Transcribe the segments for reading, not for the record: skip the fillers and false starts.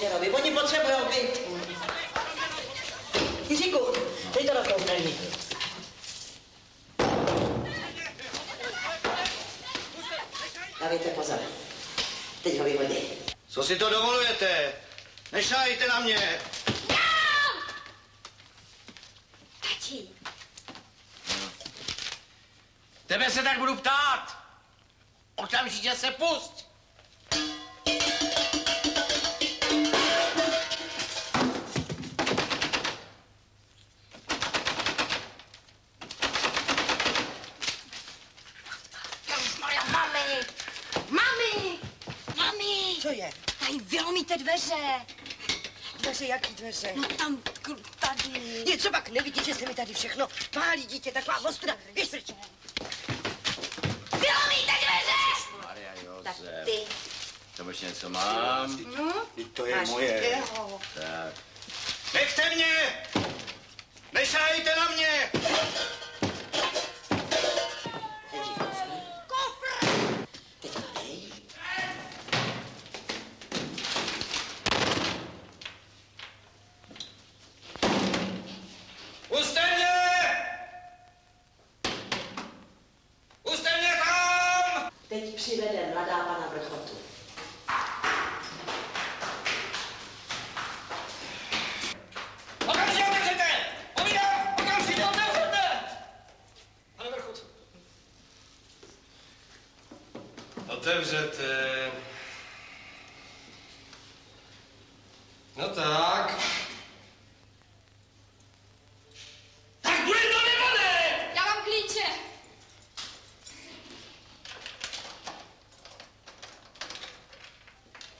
voucherovi. Oni potřebují byt. Jiříku, dej to na koupelní. Dávejte pozor. Teď ho vyhodí. Co si to dovolujete? Nešájte na mě. Tati. Tebe se tak budu ptát. Okamžitě se pusť. Mami! Co je? Tady vylomíte dveře. Dveře, jaký dveře? No tam, tady. Něco pak nevidíš, že se mi tady všechno pálí, dítě, taková ostuda. Běž pryč. Vylomíte dveře! Maria Josef. Tak ty. Tam ještě něco mám. No? To je moje. Tak. Nechte mě! Nešájte na mě! Kofr! Teď dej. Puste mě! Puste mě tam! Teď přivede mladá pana Vrchotu. Okamžitě otevřete! Povídám! Okamžitě otevřete! Pane Vrchot. Otevřete. No tak. Tak bude to nebo ne? Já mám klíče.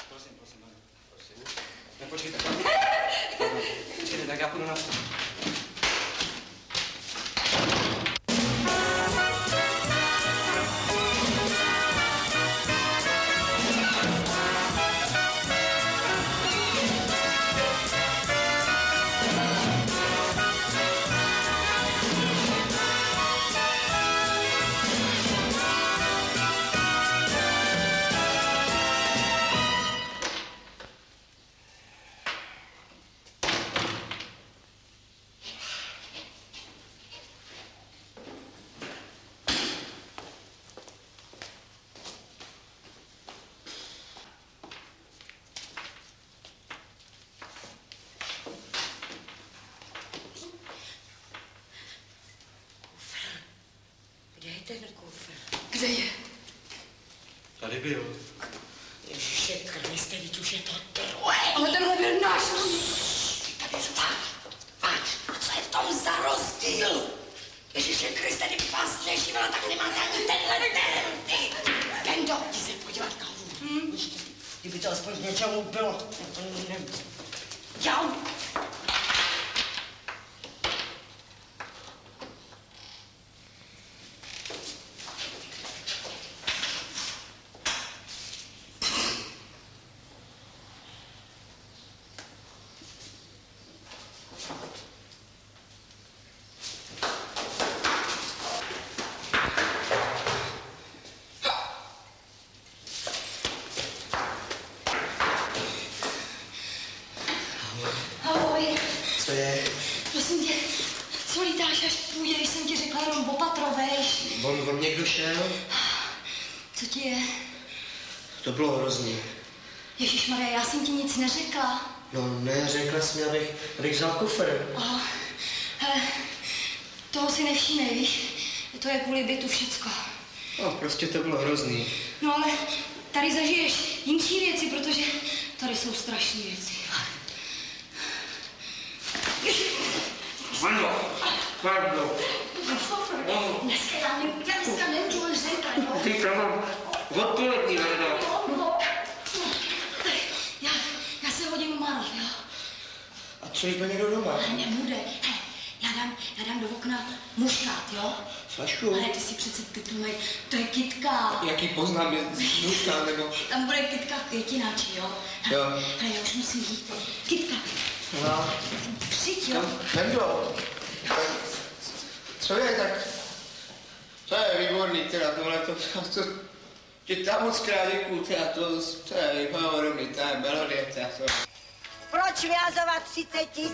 Prosím, pane. Prosím. Ne, počkejte. Počkejte, tak já půjdu na vstup. Kde je ten kufr? Kde je? Tady byl. Ježiše Kriste, teď už je to druhé. Ale tenhle byl náš. Tady zůstáš. A co je v tom za rozdíl? Ježiše Kriste, kdybych vás neživila, tak nemáte ani tenhle den. Bendo, jdi se podívat na hůru. Kdyby to aspoň k něčemu bylo. Jau. Ahoj. Co je? Prosím tě, co lítáš, až půjde, když jsem ti řekla jenom opatrovejš. On někdo šel? Co ti je? To bylo hrozný. Ježišmarja, já jsem ti nic neřekla. No ne, řekla jsi mi, abych vzal kufr. Hele, toho si nevšímej, víš? To je kvůli bytu všecko. No, prostě to bylo hrozný. No ale tady zažiješ jinší věci, protože tady jsou strašné věci. Pardon. Dneska nemůžu už říkat, jo? Ty to mám odpolední, Varda. Já se hodím umarot, jo? A co jí to někdo doma? Nebude. Já dám do okna muškát, jo? Flašku? Ale ty si přece tytlnej, to je kytka. Jaký poznám, je muška, nebo... Tam bude kytka květináči, jo? Jo. Ale já už musím jít. Kytka. No. Přijď, jo? Bendo. Co je tak? To je výborný, teda tohle to ti tam moc krát děkuju, teda to je výborný, ta melodie, teda to. Proč vyhazovat 30 000?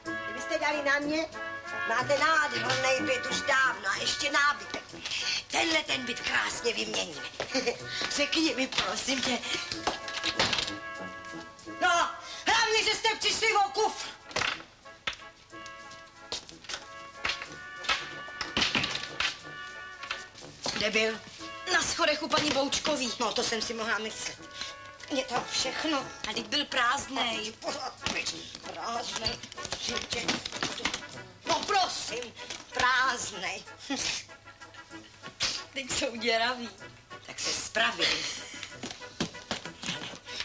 Kdybyste dali na mě, máte nádherný byt už dávno a ještě nábytek. Tenhle ten byt krásně vyměníme. Řekni mi, prosím tě. No, hlavně, že jste přišli o kufr. Kde byl? Na schodech u paní Boučkový. No, to jsem si mohla myslet. Je to všechno. A teď byl prázdnej. Prázdnej. No, prosím, prázdnej. Teď jsou děraví. Tak se spravím.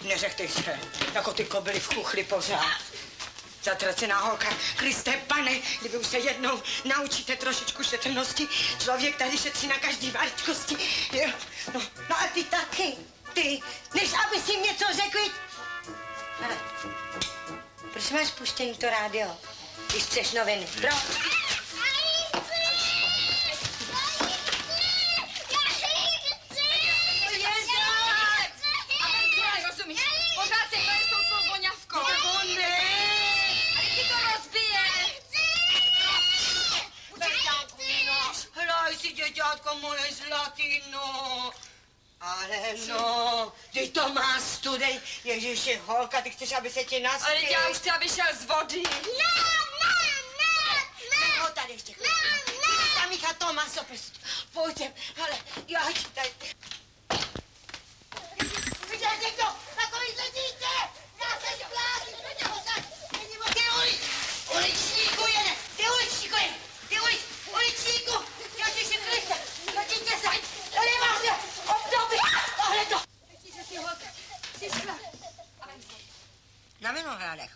Neřechte se, jako ty kobily v chuchli pořád. Zatracená holka, Kriste pane, kdyby už se jednou naučíte trošičku šetrnosti, člověk tady šetří na každý maličkosti. No a ty taky, ty, než aby si jim něco řekli. Hele, proč máš puštěný to rádio, když chceš noviny? Proč? Děťátko moje zlatino. Ale no, ty to má studej. Ježiši, holka, ty chceš, aby se tě naspěl. Ale já už chci, aby šel z vody. No, tady ještě chvíli. Samícha Tomaso, pojďte, hele, já ti tady. Viděl někdo takovýhle dítě? Já se šplázím, ty uličníku jede, ty uličníku jede, uličníku, Ježiši Kriste, začíňte se, to nemá se období, tohle to. Začíňte si holka, přišla. Na Vinohradech,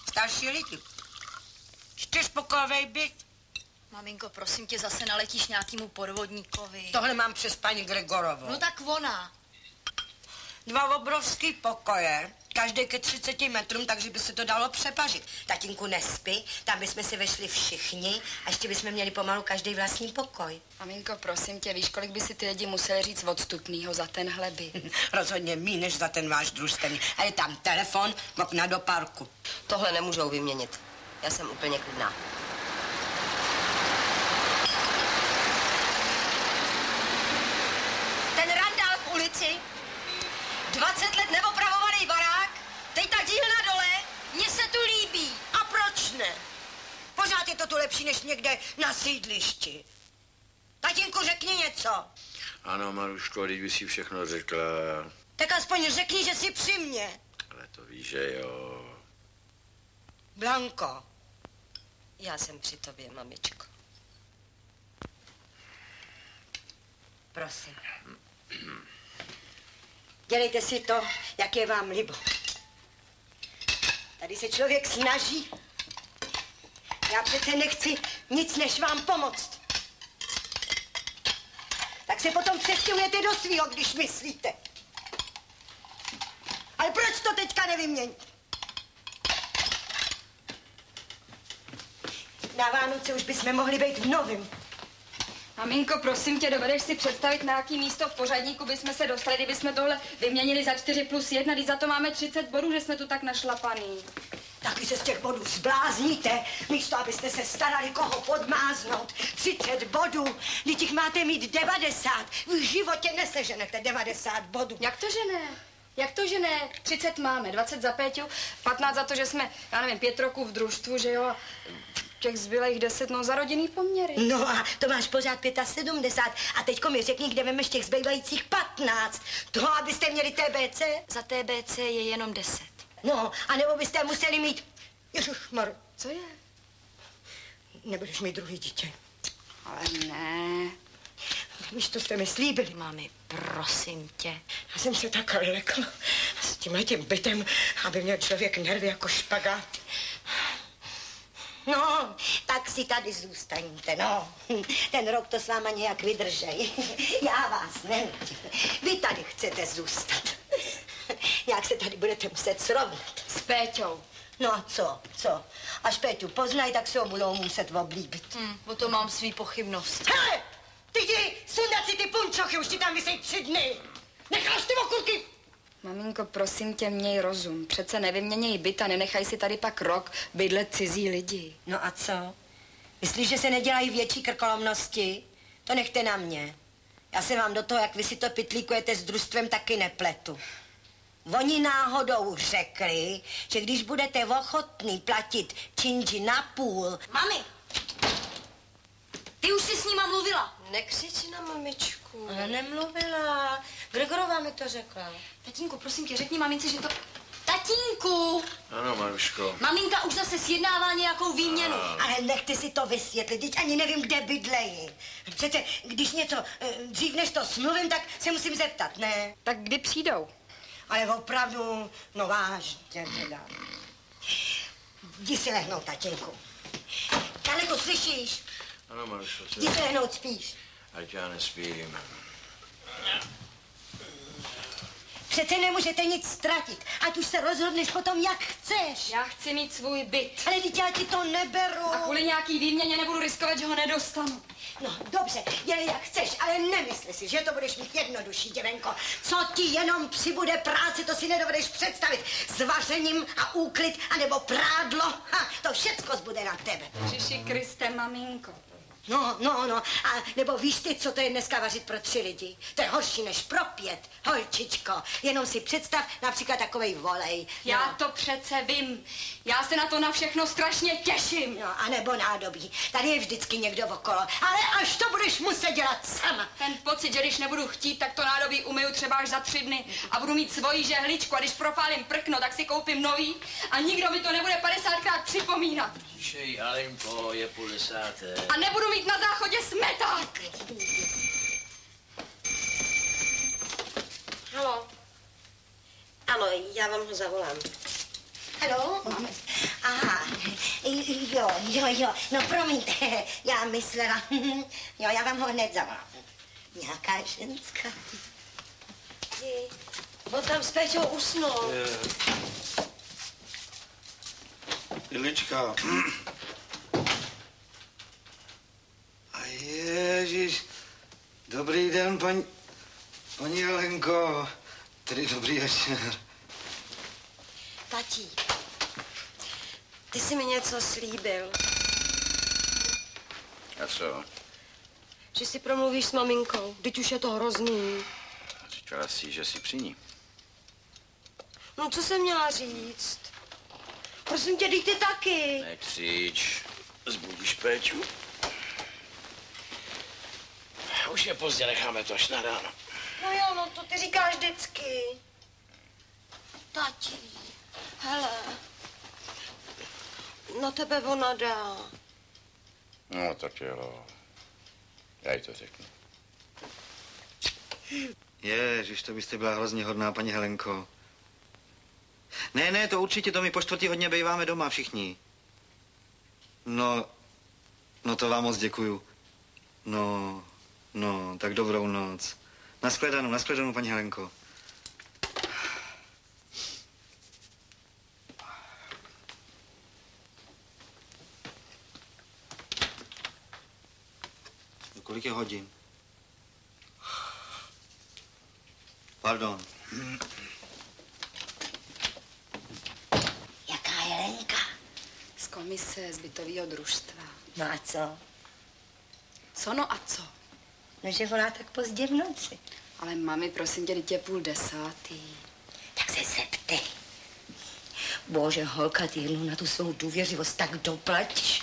starší lidi, 4pokojový byt. Maminko, prosím tě, zase naletíš nějakému podvodníkovi. Tohle mám přes paní Gregorovou. No tak ona. 2 obrovský pokoje, každý ke 30 metrům, takže by se to dalo přepažit. Tatínku, nespí, tam bychom si vešli všichni a ještě bychom měli pomalu každý vlastní pokoj. Maminko, prosím tě, víš, kolik by si ty lidi museli říct odstupnýho za tenhle byt? Rozhodně míň než za ten váš družstevní. A je tam telefon, okna do parku. Tohle nemůžou vyměnit. Já jsem úplně klidná. Ten randál v ulici, 20 let neopravovaný barák, teď ta dílna dole, mně se tu líbí. A proč ne? Pořád je to tu lepší než někde na sídlišti. Tatínku, řekni něco. Ano, Maruško, teď by si všechno řekla. Tak aspoň řekni, že jsi při mně. Ale to víš, že jo. Blanko. Já jsem při tobě, mamičko. Prosím. Dělejte si to, jak je vám libo. Tady se člověk snaží. Já přece nechci nic než vám pomoct. Tak se potom přestěhujete do svýho, když myslíte. Ale proč to teďka nevyměníte? Na Vánoce už bychom mohli být v novém. Maminko, prosím tě, dovedeš si představit, na jaký místo v pořadníku bychom se dostali, kdybychom tohle vyměnili za 4+1, když za to máme 30 bodů, že jsme tu tak našlapaný. Taky se z těch bodů zblázníte, místo abyste se starali, koho podmáznout. 30 bodů, když jich máte mít 90. V životě neseženete 90 bodů. Jak to, že ne? Jak to, že ne? 30 máme, 20 za Péťu, 15 za to, že jsme, já nevím, 5 roků v družstvu, že jo? Těch zbylých 10, no, za rodinný poměry. No a to máš pořád 75. A teďko mi řekni, kde vemeš těch zbývajících 15. To, abyste měli TBC? Za TBC je jenom 10. No, anebo byste museli mít... Ježišmar. Co je? Nebudeš mít druhý dítě. Ale ne. Víš, to jste mi slíbili. Mami, prosím tě. Já jsem se tak lekla s tímhletím bytem, aby měl člověk nervy jako špagát. No, tak si tady zůstaňte, no. Ten rok to s váma nějak vydržej. Já vás nenutím. Vy tady chcete zůstat. Jak se tady budete muset srovnat? S Péťou. No a co? Až Péťu poznají, tak se ho budou muset oblíbit. O to mám svý pochybnosti. Hele, ty jdi sundat si ty punčochy, už ti tam vysejí 3 dny. Necháš ty okurky? Maminko, prosím tě, měj rozum. Přece nevyměněj byt a nenechaj si tady pak rok bydlet cizí lidi. No a co? Myslíš, že se nedělají větší krkolomnosti? To nechte na mě. Já se vám do toho, jak vy si to pytlíkujete s družstvem, taky nepletu. Oni náhodou řekli, že když budete ochotný platit činži na půl... Mami! Ty už jsi s nima mluvila. Nekřič na mamičku. Ale nemluvila. Gregorová mi to řekla. Tatínku, prosím tě, řekni mamince, že to... Tatínku! Ano, Maruško. Maminka už zase sjednává nějakou výměnu. Ale nechte si to vysvětlit, teď ani nevím, kde bydlejí. Přece, když něco dřív než to smluvím, tak se musím zeptat, ne? Tak kdy přijdou? Ale opravdu, no vážně teda. Jdi si lehnout, tatínku. Daleko, slyšíš? Ano, Maruško. Jdi si lehnout, spíš. Ať já nespím. Přece nemůžete nic ztratit, ať už se rozhodneš potom, jak chceš. Já chci mít svůj byt. Ale teď já ti to neberu. A kvůli nějaký výměně nebudu riskovat, že ho nedostanu. No, dobře, dělej jak chceš, ale nemysli si, že to budeš mít jednodušší, děvenko. Co ti jenom přibude práce, to si nedovedeš představit. S vařením a úklid, anebo prádlo, to všecko zbude na tebe. Ježiši Kriste, maminko. No, a nebo víš ty, co to je dneska vařit pro 3 lidi? To je horší než pro 5, holčičko. Jenom si představ například takovej volej. Já to přece vím. Já se na to na všechno strašně těším. No, anebo nádobí. Tady je vždycky někdo okolo. Ale až to budeš muset dělat sama. Ten pocit, že když nebudu chtít, tak to nádobí umyju třeba až za 3 dny a budu mít svoji žehličku a když propálím prkno, tak si koupím nový a nikdo mi to nebude 50krát připomínat. Šej, Alenko, je 10:30. A nebudu mít na záchodě smeták. Halo. Ano, já vám ho zavolám. Haló? Aha, jo, no promiňte, já myslela, jo, já vám ho hned zavolám. Nějaká ženská. On tam s Péťou usnul. Ilička. A ježiš. Dobrý den, paní Jelenko. Tedy dobrý večer. Tati, ty jsi mi něco slíbil. A co? Že si promluvíš s maminkou. Teď už je to hrozný. Říkala jsi, že jsi při ní. No, co jsem měla říct? Prosím tě, dej ty taky. Nekřič. Zbudíš Péťu. Už je pozdě, necháme to až na ráno. No jo, no to ty říkáš vždycky. Tati, hele, na tebe ona dá. No, tak jo. Já jí to řeknu. Ježiš, to byste byla hrozně hodná, paní Helenko. Ne, to určitě, to my po 4 býváme doma všichni. No, to vám moc děkuju. No, tak dobrou noc. Nashledanou, paní Helenko. Kolik je hodin? Pardon. Jaká Jelenka? Z komise z bytového družstva. No a co? Co no a co? No, že volá tak pozdě v noci. Ale mami, prosím tě, teď je 9:30. Tak se zeptej. Bože, holka, ty jednou na tu svou důvěřivost tak doplatíš.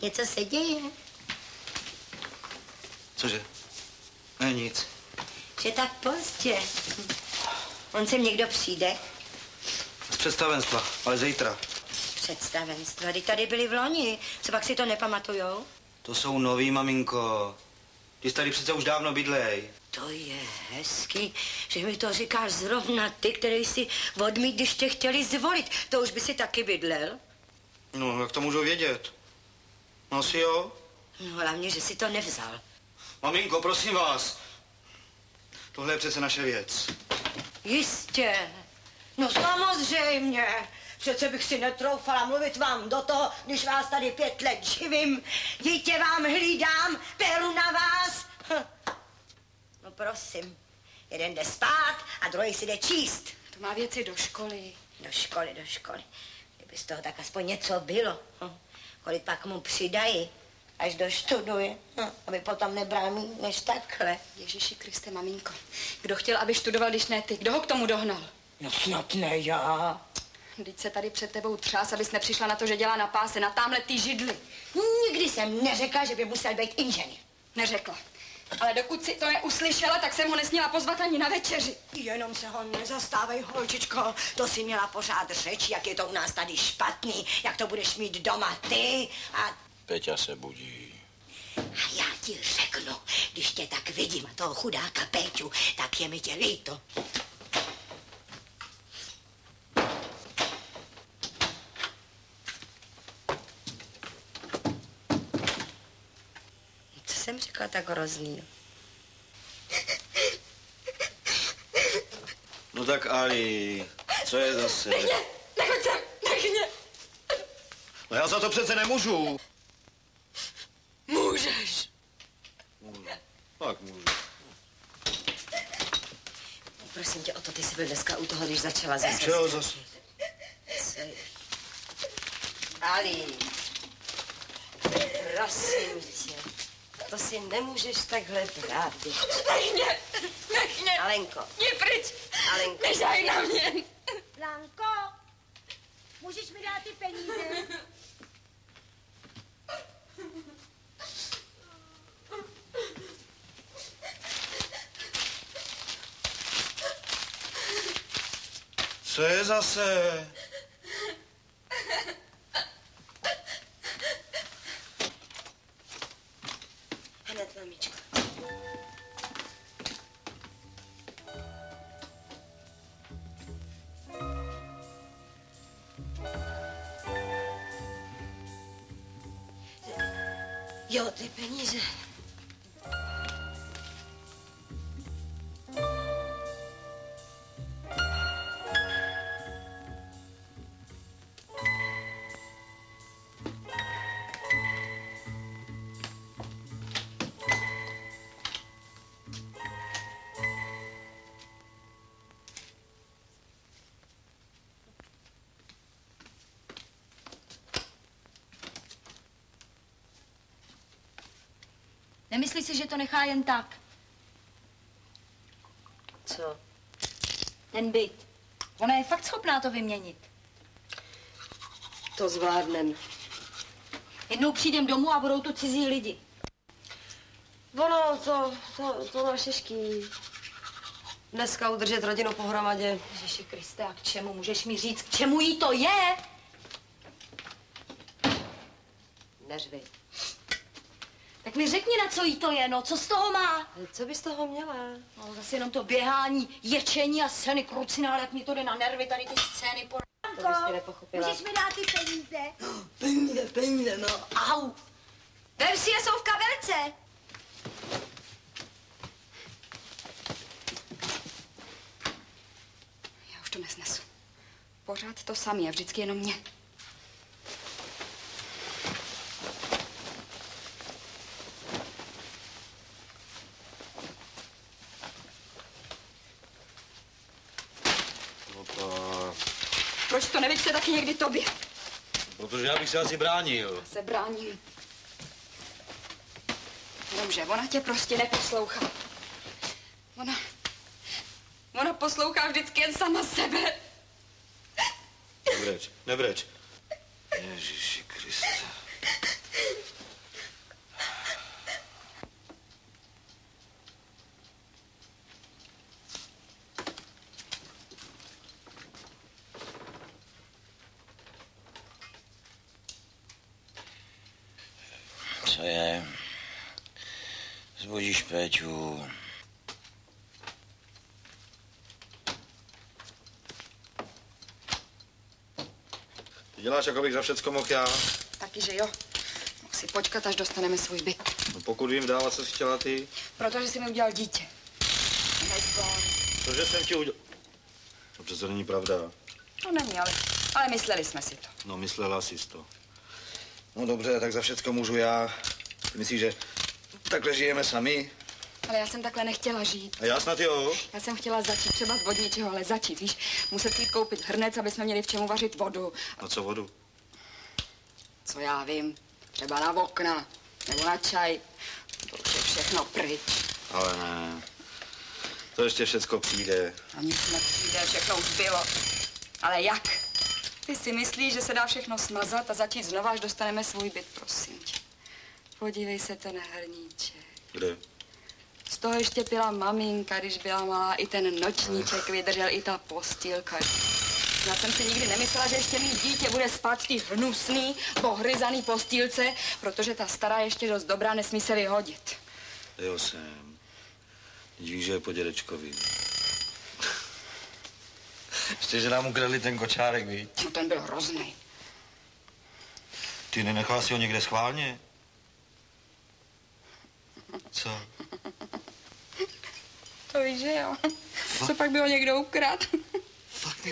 Něco se děje? Cože? Ne, nic. Že tak pozdě. On sem někdo přijde? Z představenstva, ale zítra. Představenstva, kdy tady byli v loni. Co pak si to nepamatujou? To jsou noví, maminko. Ty tady přece už dávno bydlej. To je hezký, že mi to říkáš zrovna ty, který si odmít, když tě chtěli zvolit. To už by si taky bydlel? No, jak to můžu vědět? No asi jo. No, hlavně, že si to nevzal. Maminko, prosím vás. Tohle je přece naše věc. Jistě. No samozřejmě. Přece bych si netroufala mluvit vám do toho, když vás tady 5 let živím. Dítě vám hlídám, peru na vás. No prosím. Jeden jde spát a druhý si jde číst. To má věci do školy. Do školy. Kdyby z toho tak aspoň něco bylo. Kolik pak mu přidají, až doštuduje, aby potom nebral míň než takhle. Ježíši Kriste, maminko. Kdo chtěl, aby študoval, když ne ty? Kdo ho k tomu dohnal? No snad ne já. Vždyť se tady před tebou třás, abys nepřišla na to, že dělá na páse, na támhle ty židli. Nikdy jsem neřekla, že by musel být inženýr. Neřekla. Ale dokud si to neuslyšela, tak jsem ho nesměla pozvat ani na večeři. Jenom se ho nezastávej, holčičko. To si měla pořád řeč, jak je to u nás tady špatný, jak to budeš mít doma ty a... Peťa se budí. A já ti řeknu, když tě tak vidím a toho chudáka Péťu, tak je mi tě líto. Co jsem řekla tak hrozný? No tak Ali, co je zase? Nech mě. No já za to přece nemůžu. Můžeš. Můžu. Tak můžu. Prosím tě, o to ty jsi byl dneska u toho, když začala zase. Čeho zase? Ali, prosím tě, to si nemůžeš takhle brát, děvče. Nech mě. Alenko. Jdi pryč. Alenko. Nežaj na mě. Blanko, můžeš mi dát ty peníze? Co je zase? Hned, mamičko. Jo, ty peníze. Nemyslí si, že to nechá jen tak? Co? Ten byt. Ona je fakt schopná to vyměnit. To zvládnem. Jednou přijdem domů a budou tu cizí lidi. Ono, to máš těžký. Dneska udržet rodinu pohromadě. Ježiši Kriste, a k čemu? Můžeš mi říct, k čemu jí to je? Neřvi. Tak mi řekni, na co jí to je, no, co z toho má? Co bys toho měla? No, zase jenom to běhání, ječení a scény krucinále, jak mi to jde na nervy, tady ty scény po... To bys mě nepochopila. Můžeš mi dát ty peníze? Peníze, no, au. Vem si je, jsou v kabelce. Já už to nesnesu. Pořád to samé a vždycky jenom mě. Proč to nevíte taky někdy tobě? Protože já bych se asi bránil. Se bráním. Jenomže ona tě prostě neposlouchá. Ona poslouchá vždycky jen sama sebe. Nebreč. Ježiši Kriste. Co je? Zbudíš Péťu. Ty děláš, jako bych za všecko mohl já. Taky, že jo. Mohl si počkat, až dostaneme svůj byt. No pokud vím dávat, co jsi chtěla ty. Protože jsi mi udělal dítě. Nezbon. Cože jsem ti udělal? To přece není pravda. No není, ale mysleli jsme si to. No, myslela jsi to. No dobře, tak za všecko můžu já. Ty myslíš, že takhle žijeme sami? Ale já jsem takhle nechtěla žít. A já snad jo. Já jsem chtěla začít třeba z vodničeho, ale začít, víš, muset si jít koupit hrnec, aby jsme měli v čemu vařit vodu. No co vodu? Co já vím, třeba na okna, nebo na čaj. To už je všechno pryč. Ale ne. To ještě všecko přijde. A nic nepřijde, všechno už bylo. Ale jak? Ty si myslíš, že se dá všechno smazat a začít znova, až dostaneme svůj byt, prosím tě. Podívej se, ten hrníček. Kde? Z toho ještě pila maminka, když byla malá, i ten nočníček vydržel, i ta postýlka. Já jsem si nikdy nemyslela, že ještě mít dítě bude spát v té hnusný, pohryzaný postýlce, protože ta stará ještě dost dobrá, nesmí se vyhodit. Jo jsem. Díš, že je po dědečkovi. Ještě, že nám ukradli ten kočárek, víš? No ten byl hrozný. Ty nenechal si ho někde schválně? Co? To víš, že jo. Co pak by ho někdo ukradl? Fakt?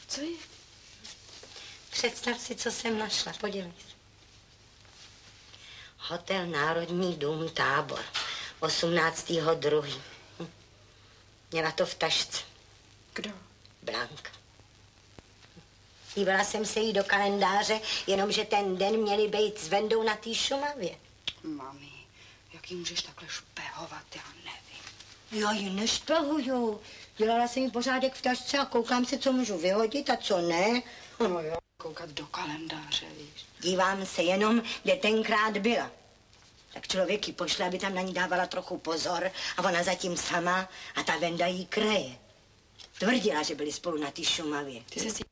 Co je? Představ si, co jsem našla. Podívej se. Hotel Národní dům Tábor. 18.2. Měla to v tašce. Kdo? Blanka. Dívala jsem se jí do kalendáře, jenomže ten den měli být s Vendou na té Šumavě. Mami, jak jí můžeš takhle špehovat, já nevím. Já ji nešpehuju. Dělala jsem jí pořádek v tašce a koukám se, co můžu vyhodit a co ne. No jo, koukat do kalendáře, víš. Dívám se jenom, kde tenkrát byla. Tak člověk ji pošle, aby tam na ní dávala trochu pozor a ona zatím sama a ta Venda jí kreje. Tvrdila, že byli spolu na té Šumavě. Ty jsi si...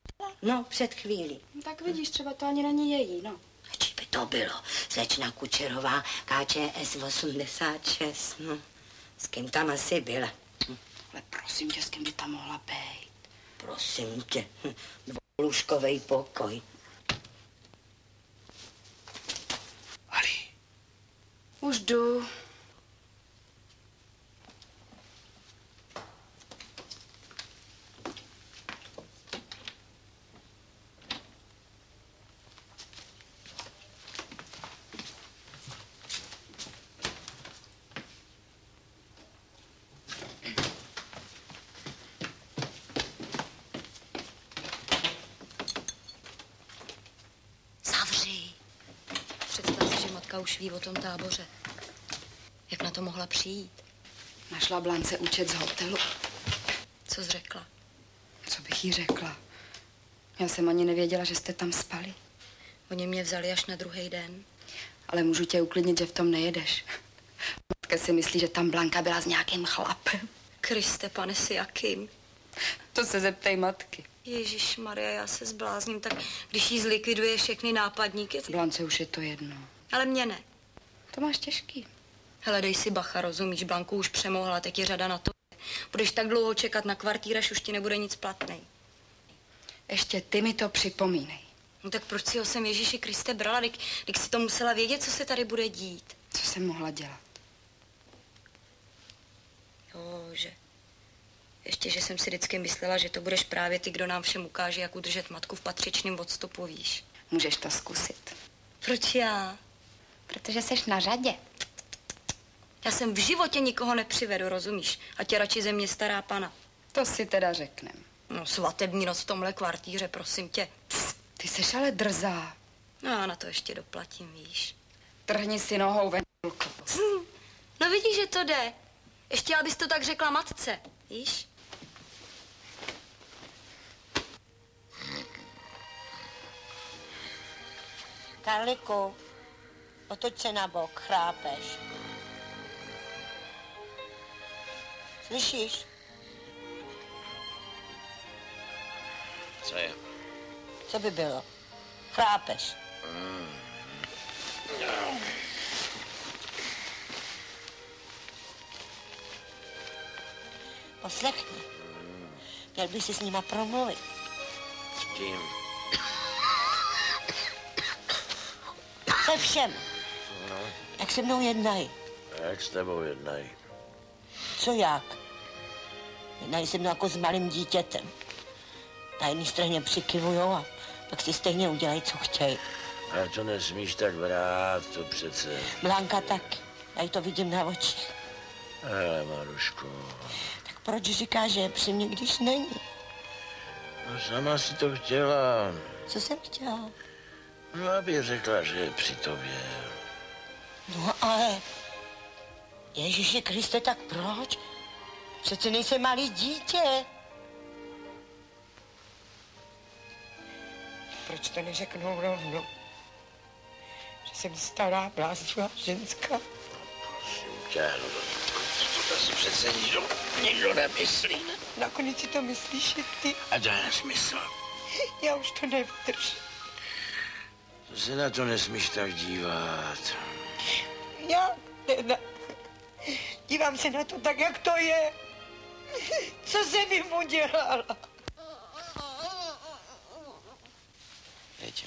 No, před chvílí. No, tak vidíš, třeba to ani není její, no. A či by to bylo? Slečna Kučerová, KČS 86, no. S kým tam asi byla? Ale prosím tě, s kým by tam mohla být? Prosím tě, dvoulůžkovej pokoj. Ali, Už jdu. Zavři. Představ si, že matka už ví o tom Táboře. Jak na to mohla přijít? Našla Blance účet z hotelu. Co jsi řekla? Co bych jí řekla? Já jsem ani nevěděla, že jste tam spali. Oni mě vzali až na druhý den. Ale můžu tě uklidnit, že v tom nejedeš. Matka si myslí, že tam Blanka byla s nějakým chlapem. Kriste, pane, si jakým? To se zeptej matky. Ježíš Maria, já se zblázním, tak když jí zlikviduje všechny nápadníky... Blance už je to jedno. Ale mě ne. To máš těžký. Hele, dej si bacha, rozumíš? Blanku už přemohla, teď je řada na to. Budeš tak dlouho čekat na kvartír, až už ti nebude nic platnej. Ještě ty mi to připomínej. No tak proč si ho sem Ježíši Kriste brala, když si to musela vědět, co se tady bude dít? Co jsem mohla dělat? Jo, že... Ještě, že jsem si vždycky myslela, že to budeš právě ty, kdo nám všem ukáže, jak udržet matku v patřičném odstupu, víš. Můžeš to zkusit. Proč já? Protože seš na řadě. Já jsem v životě nikoho nepřivedu, rozumíš? A tě radši ze mě stará pana. To si teda řeknem. No, svatební noc v tomhle kvartíře, prosím tě. Ty seš ale drzá. No, já na to ještě doplatím, víš. Trhni si nohou ven. No vidíš, že to jde. Ještě, abys to tak řekla matce, víš? Karliku, otoč se na bok, chrápeš. Slyšíš? co je? Co by bylo? Chrápeš. Poslechni. Měl by si s nima promluvit. S kým? Se všem. No. Jak se mnou jednají. Jak s tebou jednají? Co jak? Jednají se mnou jako s malým dítětem. Na jedné straně přikivujou a pak si stejně udělají, co chtějí. A to nesmíš tak brát, to přece. Blanka taky. Já jí to vidím na očích. Ale Maruško. Tak proč říká, že je při mně, když není? No sama si to chtěla. Co jsem chtěla? No, aby řekla, že je při tobě. No ale... Ježíši Kriste, tak proč? Přece nejsem malý dítě. Proč to neřeknou rovnou? Že jsem stará, bláznivá ženská. Prosím tě, no to si přece nikdo nemyslí. Nakonec si to myslíš i ty. A to je nesmysl. Já už to nevydržím. To se na to nesmíš tak dívat. Já teda dívám se na to tak, jak to je. Co jsem jim udělala? Peťo.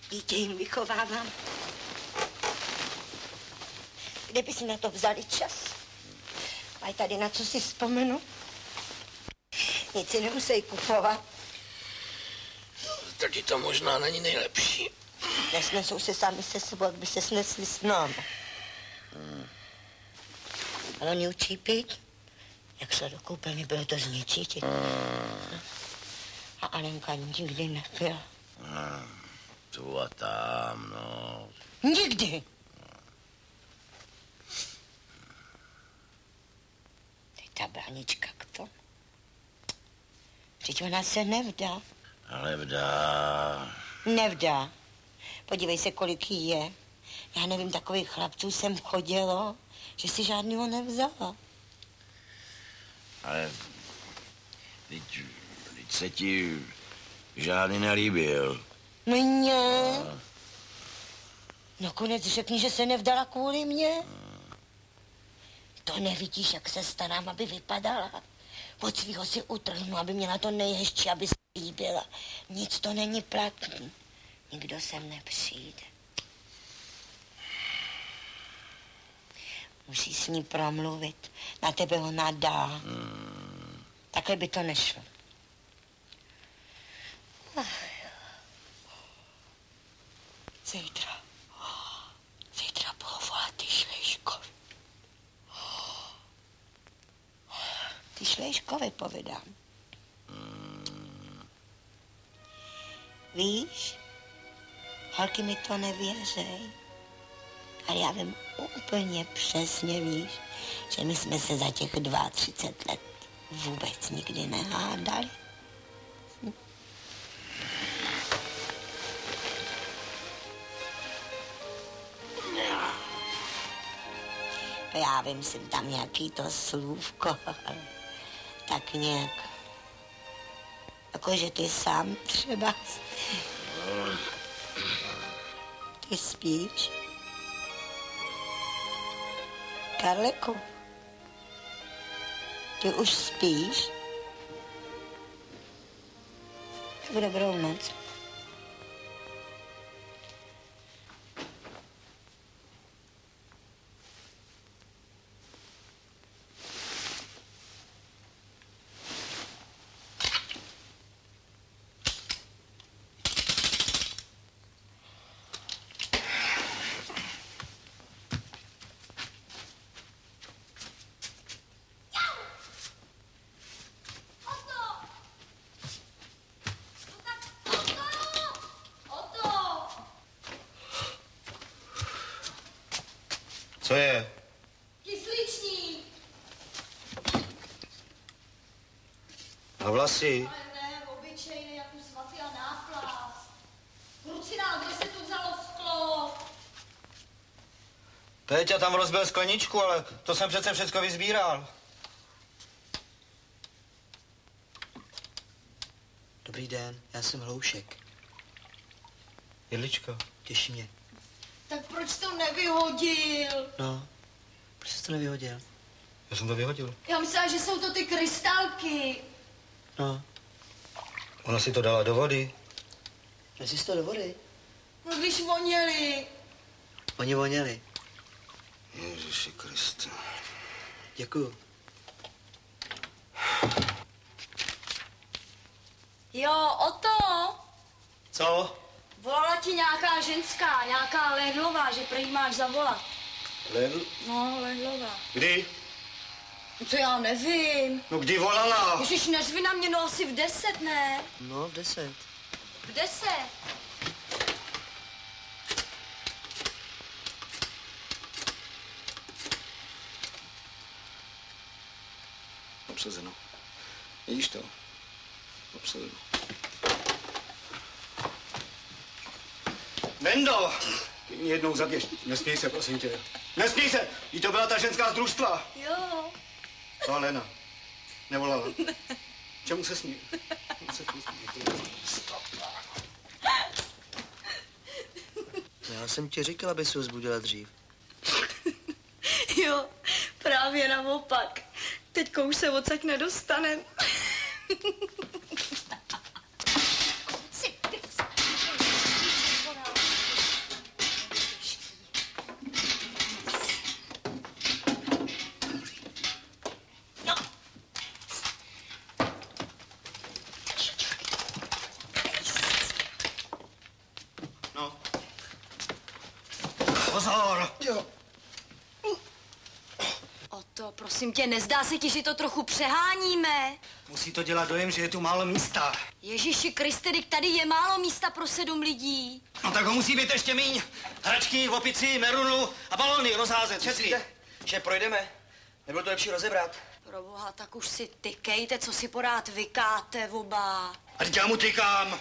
Dítě jim vychovávám. Kde by si na to vzali čas? Mají tady na co si vzpomenu. Nic si nemusí kupovat. Taky to možná není nejlepší. Nesnesou se sami se sebou, jak by se snesli s námi. Ale oni učí pít. Jak šla do koupelny, bylo to zničit. A Alenka nikdy nepila. Tu a tam, no. Nikdy. Teď ta Branička k tomu. Vždyť ona se nevdá. Ale vdá. Nevdá. Podívej se, kolik jí je. Já nevím, takových chlapců sem chodilo, že si žádnýho nevzala. Ale teď se ti žádný nelíbil. No ne. No konec řekni, že se nevdala kvůli mně. To nevidíš, jak se starám, aby vypadala. Od svýho si utrhnu, aby měla to nejhezčí, aby se líbila. Nic to není platný. Nikdo sem nepřijde. Musí s ní promluvit. Na tebe ona dá. Takhle by to nešlo. Zítra budou volat ty Šlejškovi. Ty Šlejškovi povídám. Víš, holky mi to nevěřej, ale já vím úplně přesně, víš, že my jsme se za těch 32 let vůbec nikdy nehádali. Já vím, jsem tam nějaký to slůvko, ale tak nějak. Jakože ty sám třeba. Ty spíš? Karleku, ty už spíš? Tak dobrou noc. Co je? Kysličník. A vlasy? Ale ne, obyčejný, jako svatý a náplast. Klučina, kde se tu vzalo sklo? Péťa tam rozbil skleničku, ale to jsem přece všecko vysbíral. Dobrý den, já jsem Hloušek. Jedličko. Těší mě. Tak proč to nevyhodil? No, proč jsi to nevyhodil? Já jsem to vyhodil. Já myslela, že jsou to ty krystalky. No. Ona si to dala do vody. Jsi to do vody? No když voněli. Oni voněli. Ježiši Kriste. Děkuju. Jo, Oto, Co? volala ti nějaká ženská, nějaká Lehlová, že prý máš zavolat. Len? No, Lehlová. Kdy? To já nevím. No kdy volala? Ježiš, nezvi na mě, no asi v 10, ne? No, v 10. V 10. Obsazeno. Vidíš to? Obsazeno. Mendo! Ty mě jednou zaběž. Nesměj se, prosím tě. Nesměj se! Jí to byla ta ženská z družstva. Jo. No, Lena. Nevolala. Čemu se smí? Já jsem ti říkal, aby se vzbudila dřív. Jo, právě naopak. Teďko už se odsaď nedostanem. No. Pozor! Jo. Oto, prosím tě, nezdá se ti, že to trochu přeháníme? Musí to dělat dojem, že je tu málo místa. Ježíši Kriste, teď tady je málo místa pro 7 lidí. No tak ho musí být ještě míň. Hračky, opici, merunu a balony rozházet. Všetci. Že projdeme. Nebylo to lepší rozebrat? Proboha, tak už si tykejte, co si porád vykáte oba. Ať já mu tykám.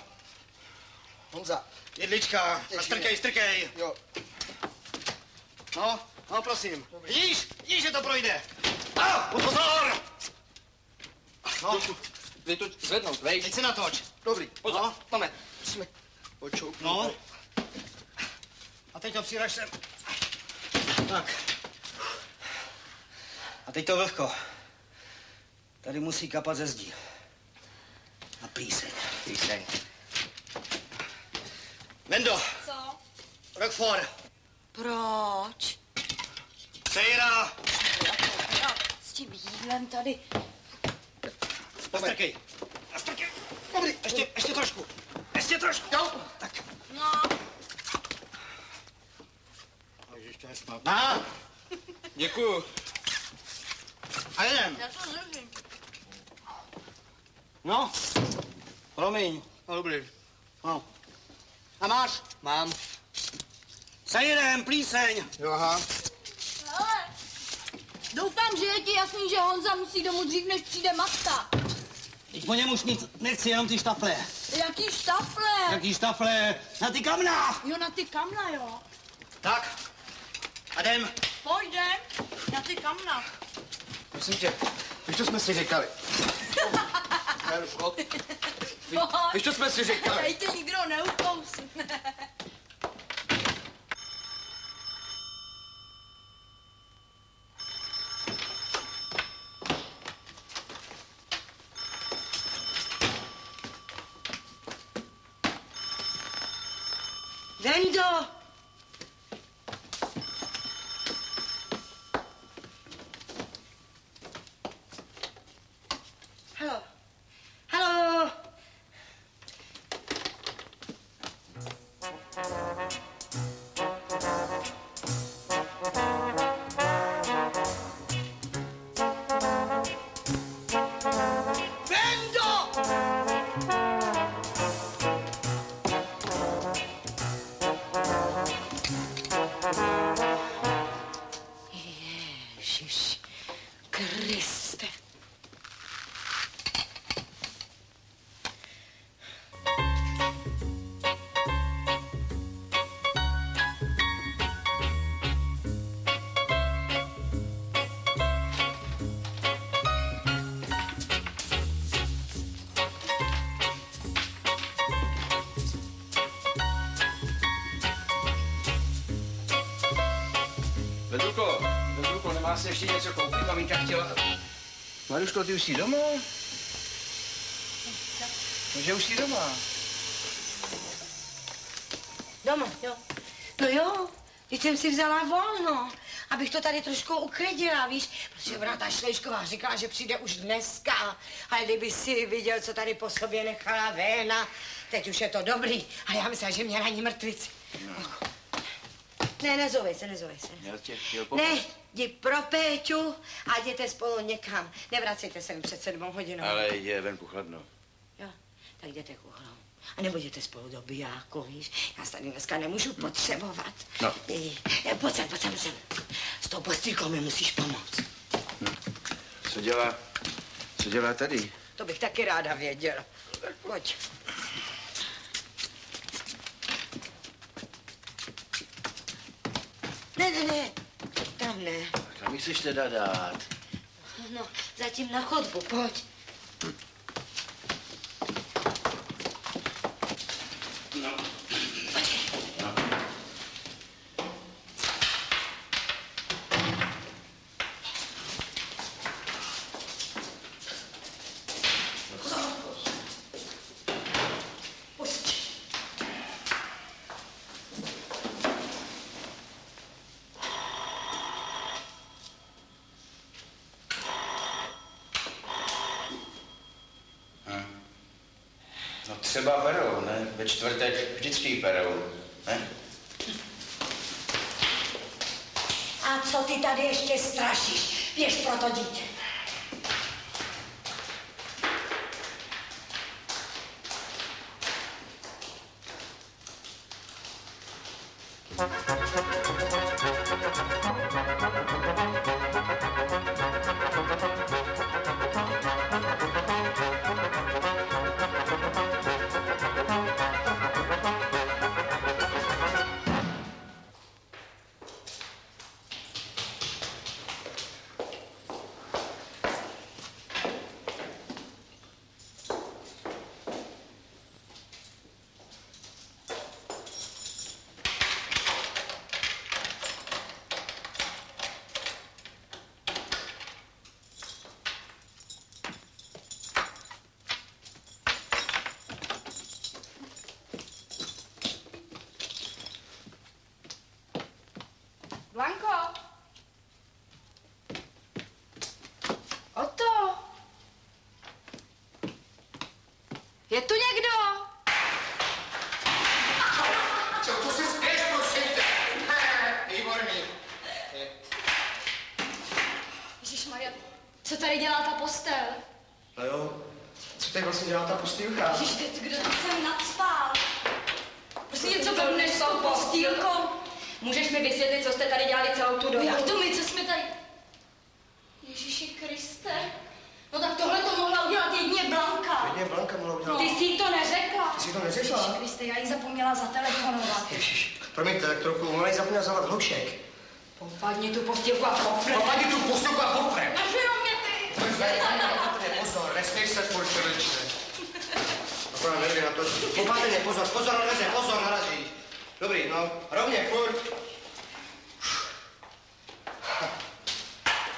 Honza. Jedlička, a strkej. Jo. No, prosím. Vidíš, že to projde. Pozor! No, Vy to zvednout, vej. teď se natoč. Dobrý, pozor. No. Máme. Musíme počouknout. No. A teď to přiraž sem. Tak. A teď to vlhko. Tady musí kapat ze zdí. A plíseň. Mendo. Co? Roquefort. Proč? Sejra. S tím jídlem tady. Nastrkej. Dobrý. Ještě trošku. Jo. Tak. No. Ježiš, to je snadná. Děkuju. A jeden. Já to nevím. No. Promiň. No, dobrý. No. A máš? Mám. Sejrem, plíseň. Jo, aha. Hele, doufám, že je ti jasný, že Honza musí domů dřív, než přijde matka. Teď po něm už nic nechci, jenom ty štafle. Jaký štafle? Jaký štafle? Na ty kamna. Jo, na ty kamna, jo. Tak. A jdem. Pojďme na ty kamna. Prosím tě, víš, co jsme si říkali? Víš, co jsme si říkali? Tady tě nikdo neukousne. Vendo! Halo. Halo. Vendo! Chtěla jsi ještě něco koupit? Maminka chtěla... Maruško, ty už jsi doma? No, že už jsi doma. Doma, jo. No jo, teď jsem si vzala volno, abych to tady trošku uklidila, víš, protože ona ta Šlejšková říkala, že přijde už dneska, ale kdyby si viděl, co tady po sobě nechala ven a teď už je to dobrý, a já myslela, že mě raní mrtvici. No. Ne, nezovej se. Já tě chtěl pomoct. Ne, jdi pro Péťu a jděte spolu někam. Nevracejte se mi před 7 hodinou. Ale je venku chladno. Jo, tak jděte k uhlou. A nebo jděte spolu do bijáku, víš? Já se tady dneska nemůžu potřebovat. No. Pojď sem. S tou postýlkou mi musíš pomoct. Co dělá tady? To bych taky ráda věděla. Pojď. Ne. Tam ne. Kam ji chceš teda dát? No, zatím na chodbu, pojď. No třeba perou, ne? Ve čtvrtek vždycky perou, ne? A co ty tady ještě strašíš? Běž pro to dítě. Blanko! Otto! Je tu někdo? Co si spěš, prosím tě? Výborný. Ježišmarja, co tady dělá ta postel? No jo, co tady vlastně dělá ta postýlka? Ježiš, teď kdo jsem nadspal? Prostě něco blbneš s tou postýlkou? Můžeš mi vysvětlit, co jste tady dělali celou tu dobu? Jak to my, co jsme tady... Ježíši Kriste. No tak tohle to mohla udělat jedině Blanka. Jedině Blanka mohla udělat. Ty jsi jí to neřekla. Ty jsi to neřekla? Ježíši Kriste, já jí zapomněla zatelefonovat. Ježiš, promiňte, tak trochu, ona jí zapomněla zavolat hloušek. Popadni tu postýlku a popře. Popadni tu postupku a popre. Nažijou mě ty. Pozor, nesmíš se furt čeličně. Akorát nevím na to. Opatrně, pozor na dveře, pozor, narazíš. Dobrý, no, rovně, furt.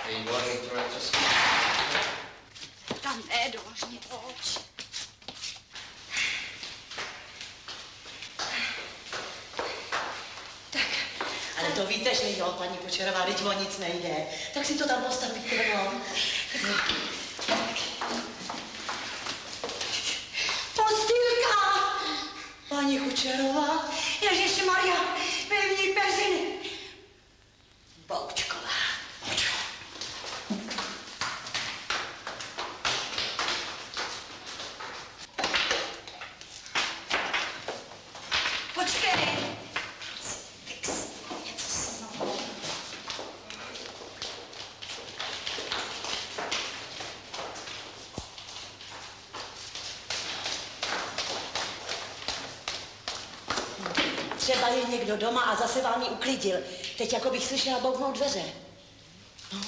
Výborný, tohle co jsi. Tam ne, doložně oč. Ale to víte, že jo, paní Kučerová, teď o nic nejde. Tak si to tam postavíte, no. Postýlka! Paní Kučerová. Ježišmarja, pevní peřiny. Boučková. Počkej. Fix. Něco se mnou. Třeba je někdo doma a zase vám ji uklidil. Teď jako bych slyšela bouchnout dveře. No.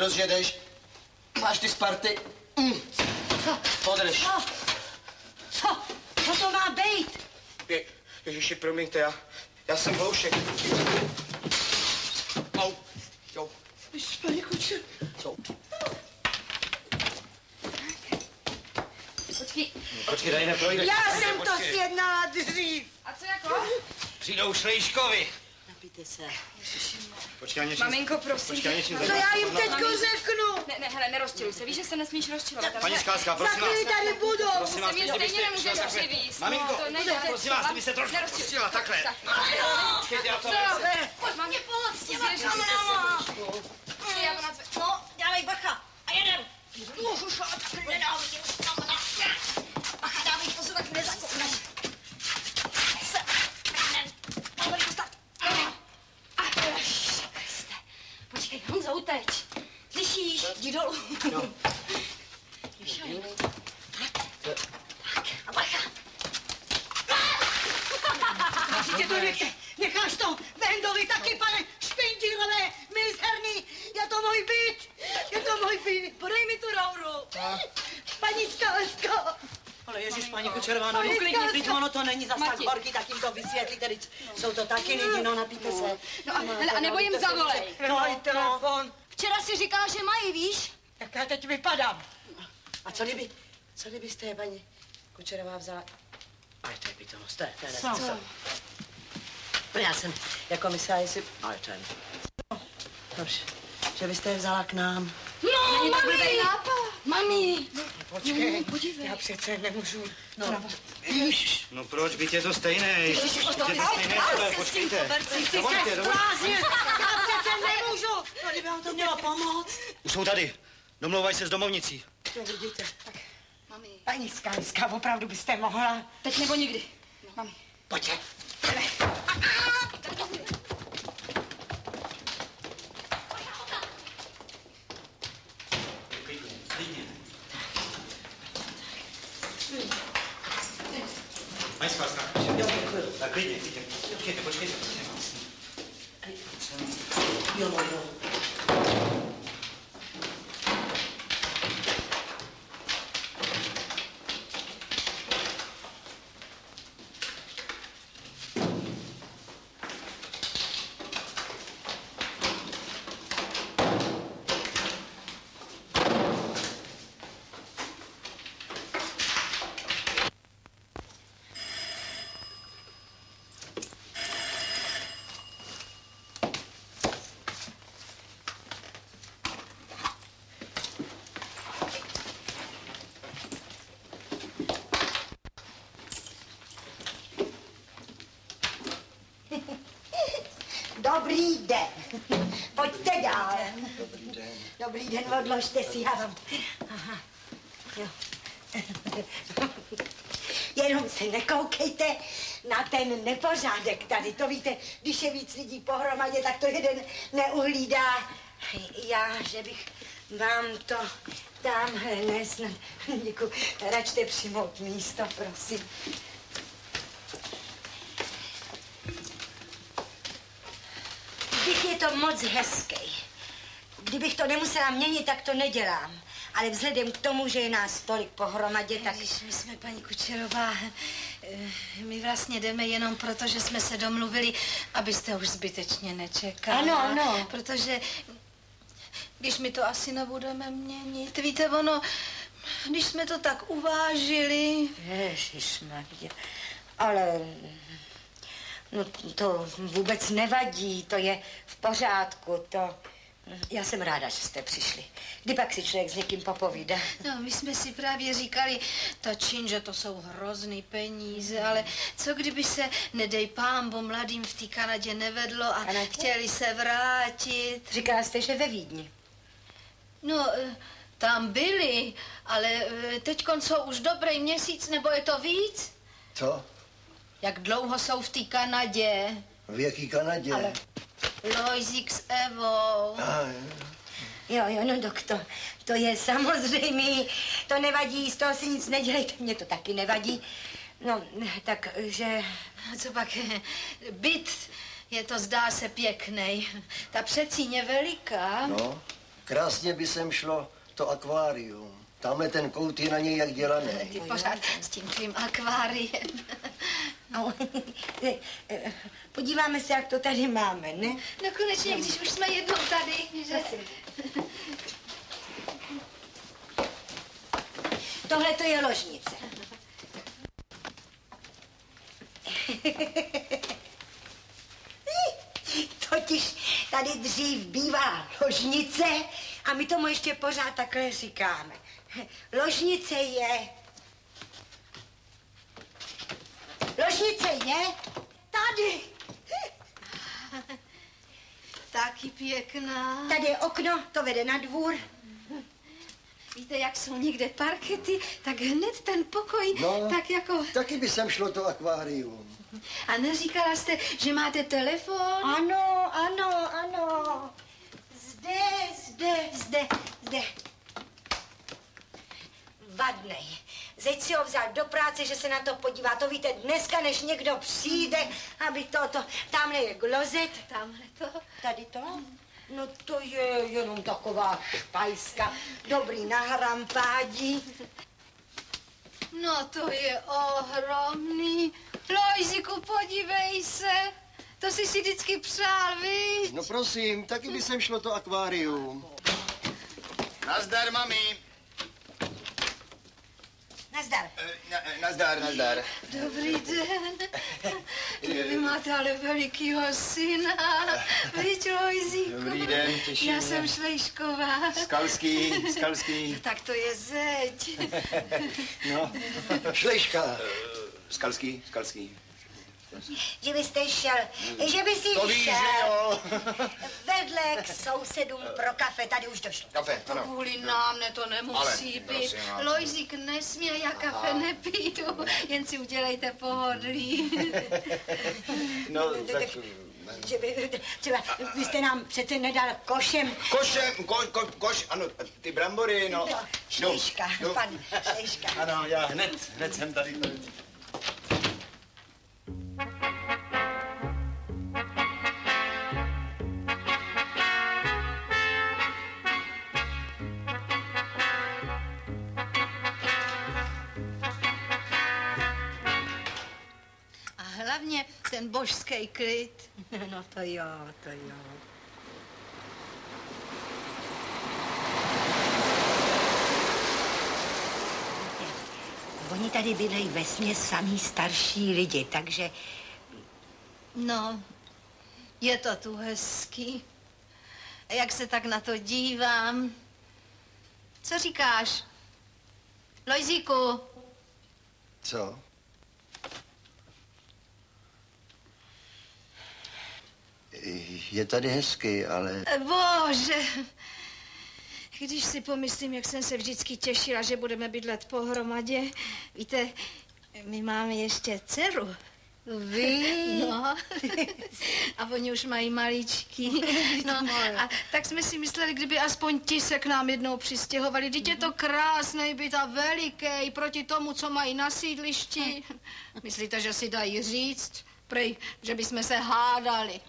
nerozjedeš. Máš ty Sparty. Podrž. Co to má být? Ježiši, promiňte, já jsem Hloušek. Au. Jo. Pane Kučer. Co? Počkej, tady neprojde. Já jsem to sjednala dřív. A co jako? Přijdou Šlejškovi. Napijte se. Počkej, něčím... Maminko, prosím. Počkej, něčím... Co já jim teďko řeknu? Ne, hele, nerozčiluj se. Víš, že se nesmíš rozčilovat. Paní Skalská, prosím vás. Za chvíli tady budou. Prosím vás, Se mě stejně nemůžeš přivízt. Maminko, To nejde. prosím vás, ty by se trošku pustila, takhle. Počkejte, já to Pojď mě pomoct, těma kamerama. No, dávej bacha. A jedem. Můžu a tak nenávidím. Bacha, dávej pozor, tak nezakopneš. Počkej, Honzo, uteč. Slyšíš? Jdi dolů. No. Tak, a bacha. Tě to nechte, necháš to Vendovi taky, pane špindírové, mizerný, je to můj byt, podej mi tu rouru. Paní Skalská. Ale ježiš, paní Kučerová, no uklidni, ono to není zas tak horký, tak jim to vysvětlíte, teď jsou to taky lidi, no napijte se. No a nebo jim zavolej. No i telefon. Včera si říkala, že mají, víš? Jak já teď vypadám. A co kdybyste je, paní Kučerová, vzala... Ale to je pitomost, to je nesmysl. No já jsem jako myslela, jestli... Ale to je... Dobře, že byste je vzala k nám. No, mami! Mami! Počkej, já přece nemůžu. No, No proč, byť je to stejné. Byť je to stejné, počkejte. Dovolte. Já přece nemůžu. no kdyby vám to mělo pomoct. Už jsou tady. Domlouvají se s domovnicí. No vidíte. Tak, Mami. paní Skalská, opravdu byste mohla. Teď nebo nikdy. Mami. Pojďte. Paní Skalská. Jo, děkuju. Tak klidně. Počkejte. Jo. Dobrý den. Pojďte dál. Dobrý den. Dobrý den, odložte si, já vám... Aha. Jo. Jenom se nekoukejte na ten nepořádek tady. To víte, když je víc lidí pohromadě, tak to jeden neuhlídá. Já, že bych vám to tamhle nesnad... Děkuji. Račte přijmout místo, prosím. Byt je to moc hezký. Kdybych to nemusela měnit, tak to nedělám. Ale vzhledem k tomu, že je nás tolik pohromadě, tak... Když my jsme, paní Kučerová, my vlastně jdeme jenom proto, že jsme se domluvili, abyste už zbytečně nečekala. Ano. Protože když my to asi nebudeme měnit, víte, ono, když jsme to tak uvážili... Ježišmarja, ale... No to vůbec nevadí, to je v pořádku, to... Já jsem ráda, že jste přišli. Kdy pak si člověk s někým popovídá? No, my jsme si právě říkali, Točin, že to jsou hrozný peníze, ale co kdyby se, nedej pámbo, mladým v té Kanadě nevedlo a chtěli se vrátit? Říkala jste, že ve Vídni. No, tam byli, ale teďkon jsou už dobrý měsíc, nebo je to víc? Co? Jak dlouho jsou v té Kanadě? V jaký Kanadě? Ale... Loisík s Evou. Jo, no doktor, to je samozřejmé, to nevadí, z toho si nic nedělejte, mně to taky nevadí. No, takže... Co pak, byt, je to zdá se pěknej. Ta přecíň je veliká. No, Krásně by sem šlo to akvárium. Tamhle ten kout je na něj jak dělaný. Ty pořád s tím tvým akváriem. No, podíváme se, jak to tady máme, ne? No konečně, když už jsme jednou tady, že? Tohle to je ložnice. Totiž tady dřív bývala ložnice a my tomu ještě pořád takhle říkáme. Ložnice je tady. Taky pěkná. Tady je okno, to vede na dvůr. Víte, jak jsou někde parkety, tak hned ten pokoj, tak jako... Taky by sem šlo to akvárium. A neříkala jste, že máte telefon? Ano. Zde. Vadnej. Zeď si ho vzal do práce, že se na to podívá. To víte, dneska, než někdo přijde, aby to... Tamhle je klozet. Tamhle to? Tady to? No to je jenom taková špajska. Dobrý na hrampádí. No to je ohromný. Lojziku, podívej se. To jsi si vždycky přál, viď? No prosím, taky by sem šlo to akvárium. Nazdar, mami. Nazdar. Dobrý den. Vy máte ale velikýho syna. Viď, Lojzíku? Dobrý den, těší Já mě. jsem Šlejšková. Skalský. Tak to je zeď. No, Šlejška. Skalský. Že byste šel, že by si To víš, že šel jo. vedle k sousedům pro kafe, tady už došlo. Kafe, ano. Kvůli nám to nemusí být. prosím vás. Lojzik nesmí, já kafe nepiju, jen si udělejte pohodlí. No, tak... Že by, třeba byste nám přece nedal košem. Koš, ano, ty brambory, no. Šlejška, No. pan Šlejška. Ano, já hned jsem tady. A hlavně ten božský klid. No to jo. Oni tady bydlejí vesměs samý starší lidi, takže... No, je to tu hezký. A jak se tak na to dívám. Co říkáš? Lojzíku, Co? Je tady hezky, ale... bože. Když si pomyslím, jak jsem se vždycky těšila, že budeme bydlet pohromadě. Víte, my máme ještě dceru. Vy? No. A oni už mají maličký. No, a tak jsme si mysleli, kdyby aspoň ti se k nám jednou přistěhovali. Vždyť je to krásný byt a veliký proti tomu, co mají na sídlišti. Myslíte, že si dají říct? Prej, že bychom se hádali.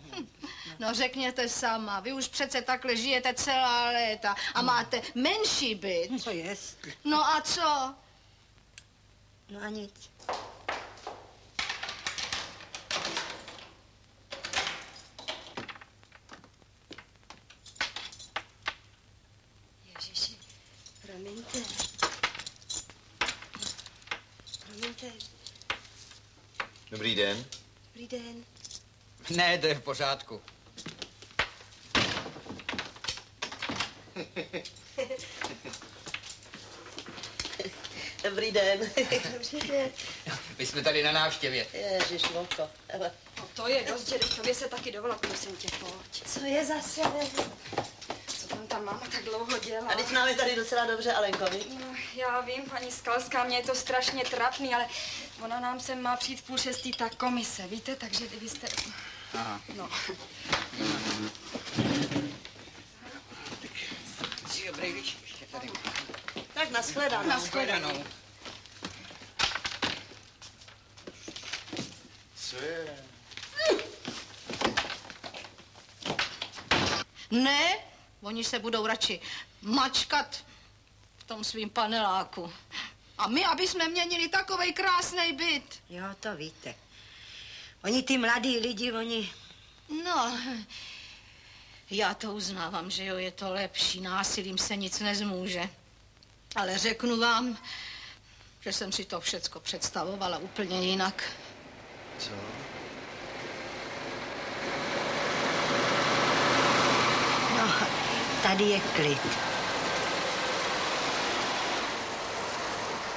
No řekněte sama, vy už přece takhle žijete celá léta a máte menší byt. To jest. No a co? No a nic. Ježiši, promiňte. Dobrý den. Dobrý den. Ne, to je v pořádku. Dobrý den. Dobrý den. My jsme tady na návštěvě. Ježiš, Volko. No to je dost, že Dechtově se taky dovolal, prosím tě, pojď. Co je zase? Co tam máma tak dlouho dělá? A teď máme tady docela dobře, Alenko, viď? No, já vím, paní Skalská, mě je to strašně trapný, ale ona nám sem má přijít v 5:30 ta komise, víte, takže kdybyste... Aha. No. Dobrý víč, ještě tady. Tak nashledanou. Nashledanou. Co je? Ne, Oni se budou radši mačkat v tom svým paneláku. A my, aby jsme měnili takovej krásný byt. Jo, to víte. Oni ty mladí lidi, oni... No, já to uznávám, že jo, je to lepší. Násilím se nic nezmůže. Ale řeknu vám, že jsem si to všecko představovala úplně jinak. Co? No, tady je klid.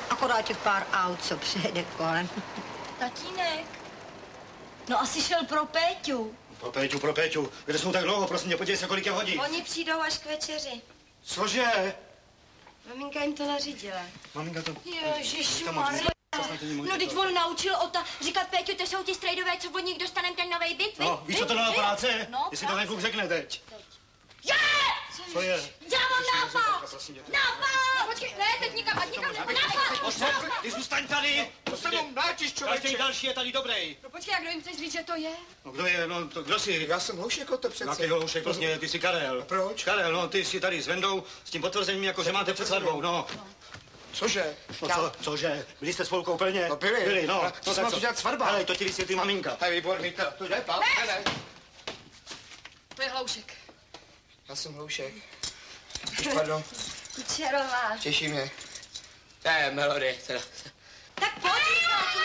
Akorát těch pár aut, co přejede kolem. Tatínek. No asi šel pro Péťu. Pro Péťu. Kde jsou tak dlouho, prosím tě, podívej se, kolik je hodin. Oni přijdou až k večeři. Cože? Maminka jim to nařídila. Maminka to... Ježišmarja. No, teď on naučil Ota říkat Péťu, to jsou ty strejdové, co od nich dostanem ten novej byt, No, víš, co to nová práce? No, Jestli to nejfuk řekne teď. Je! Co je? Já mám nápad! Nápad! Počkej, ne, teď nikam, ať nikam nebo nápad! Ty zůstaň tady! To se mnou mlátíš, člověče. Každý další je tady dobrý. No počkej, a kdo jim chceš říct, že to je? No kdo je, no to kdo jsi? Já jsem Hloušek, to přece. Jaký Hloušek, prostě, ty jsi Karel. A proč? Karel, no, ty jsi tady s Vendou, s tím potvrzením, jako že máte před svatbou, no. Cože? No cože? Byli jste spolu koupelně? No byli. no. To jsme co? udělat svatba. Ale to ti vysvětlí maminka. To je výborný, to jde, pán? Ne. To je Hloušek. Já jsem Hloušek. Pardon, Kučerová. těší mě. To je melodie, teda. Tak pojď, Miláčku,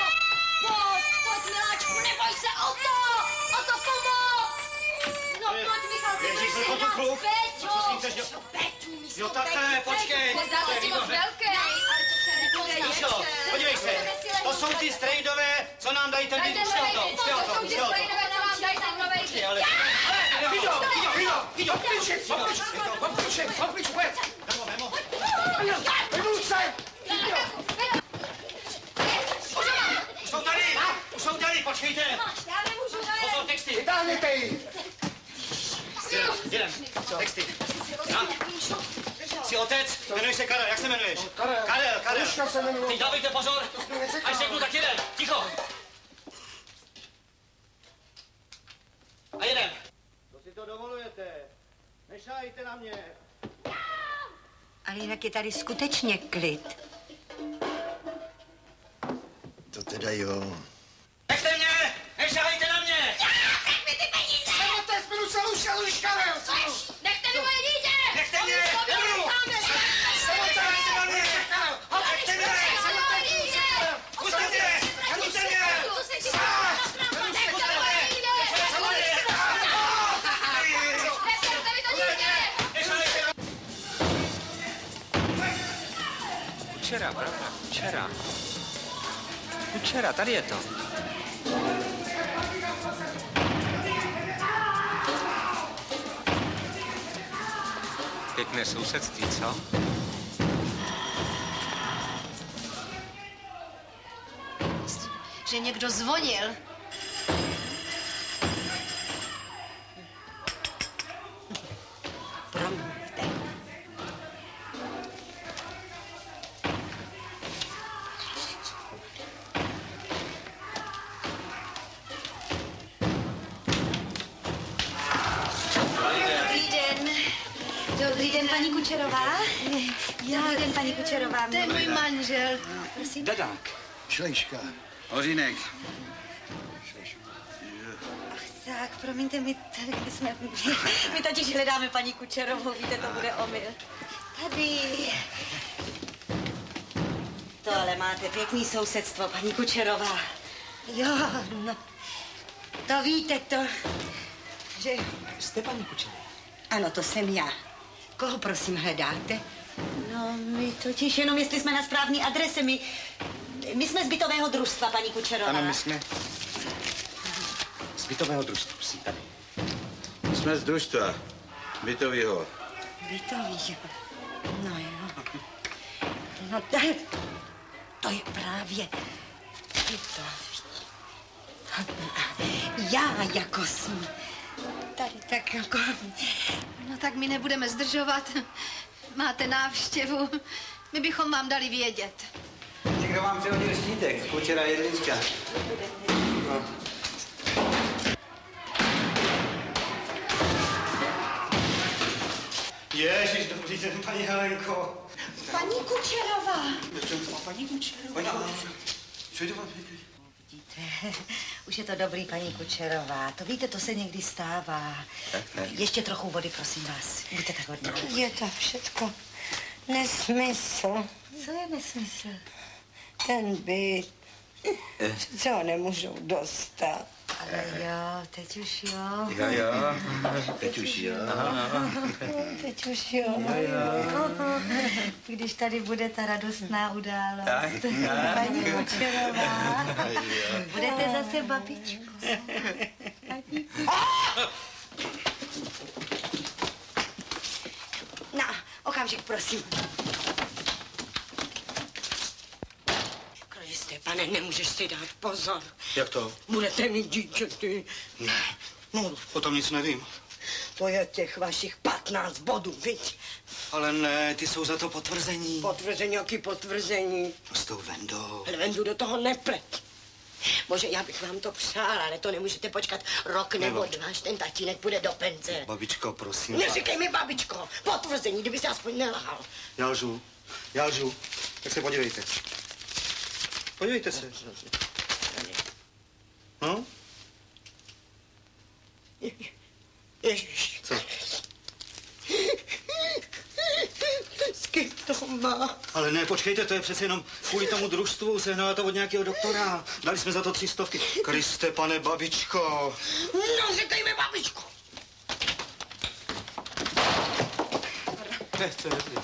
pojď, Miláčku, neboj se, o to pomoc! No pojď, Michal, ty Ježíš, budeš byl to kluk? Péťo! Co s ním chceš dělat? No, Péťu, my jsme Jo, takhle, počkej. Zdá se ti moc velký. Ale to se nepozná. Míšo, podívej se, to jsou ty strejdové, co nám dají ten byt. Už jde o to. Počkej, ale... Hyďo, pryč, vůbec. Vybuď se! Už jsou tady, počkejte. Já nemůžu, Pozor, texty. Vytáhněte ji. Jedem, texty. Jsi otec, jmenuji se Karel, jak se jmenuješ? Karel. Hluška se jmenuji. Teď dávejte pozor, až řeknu, tak jedem, ticho. A jedem. To si to dovolujete, nešájte na mě. Ale jinak je tady skutečně klid. To teda jo. Nechte mě, nešáhejte na mě. Nech mi ty peníze! Jsem otec, jmenuji se Hluška, Karel. Nechte mi moje dítě! Nechte mě, nebudu. Jsem otec, na mě. Nechte mě. Puste mě, puste mě. Kučera, pravda, Kučera, tady je to. Pěkné sousedství, co? Že někdo zvonil. Promiňte. Dobrý den, paní Kučerová. Dobrý den, paní Kučerová. To je můj manžel. Prosím. Dadák. Šlejška. Hořínek. Tak, promiňte, my totiž hledáme paní Kučerovou, víte, to bude omyl. Tady. To ale máte pěkný sousedstvo, paní Kučerová. Jo, no. To víte, že... Jste paní Kučerová? Ano, to jsem já. Koho prosím hledáte? No, my totiž jenom, jestli jsme na správné adrese, my jsme z bytového družstva, paní Kučerová. Ano, my jsme z bytového družstva, prosím, tady. Jsme z družstva bytovýho. Bytový, no jo. No to je právě bytový. Já jako jsem tady tak jako... No tak my nebudeme zdržovat. Máte návštěvu. My bychom vám dali vědět. Někdo vám přihodil štítek, Kučera jedlička. No. Ježiš, dobrý den, paní Helenko. Paní Kučerová. Paní Kučerová. Co je to? Vidíte, už je to dobrý, paní Kučerová. To víte, to se někdy stává. Ještě trochu vody, prosím vás. Buďte tak hodná. Je to všecko nesmysl. Co je nesmysl? Ten byt. Co ho nemůžou dostat. Ale jo, teď už jo. Jo. Teď už jo. Teď už jo. Když tady bude ta radostná událost. Paní Kučerová. Budete zase babičku. Na, okamžik, prosím. Kriste, pane, nemůžeš si dát pozor. Jak to? Budete mít dítě, ty. Ne. No, O tom nic nevím. to je těch vašich 15 bodů, viď? Ale ne, ty jsou za to potvrzení. Potvrzení, jaký potvrzení? S tou Vendou. Ale Vendu do toho neplet. Bože, já bych vám to přála, ale to nemůžete počkat rok nebo dva, až ten tatínek půjde do penze. Babičko, prosím. Neříkej mi, babičko, potvrzení, kdyby se aspoň nelhal. Já lžu. Tak se podívejte. Podívejte se. No? Ježiš. Co? S kým to má? Ale ne, počkejte, to je přece jenom kvůli tomu družstvu, sehnala to od nějakého doktora. Dali jsme za to 300. Kriste, pane, babičko. No, říkej mi, babičko. Ne, to je dobrý.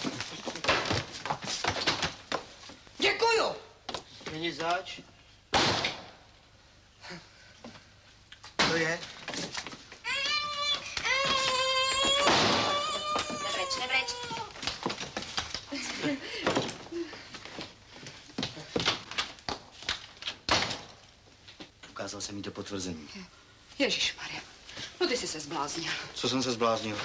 Děkuju. Není zač? To je? Nebreč. Ukázal jsem jí to potvrzení. Ježišmarja, no ty jsi se zbláznil. Co jsem se zbláznil?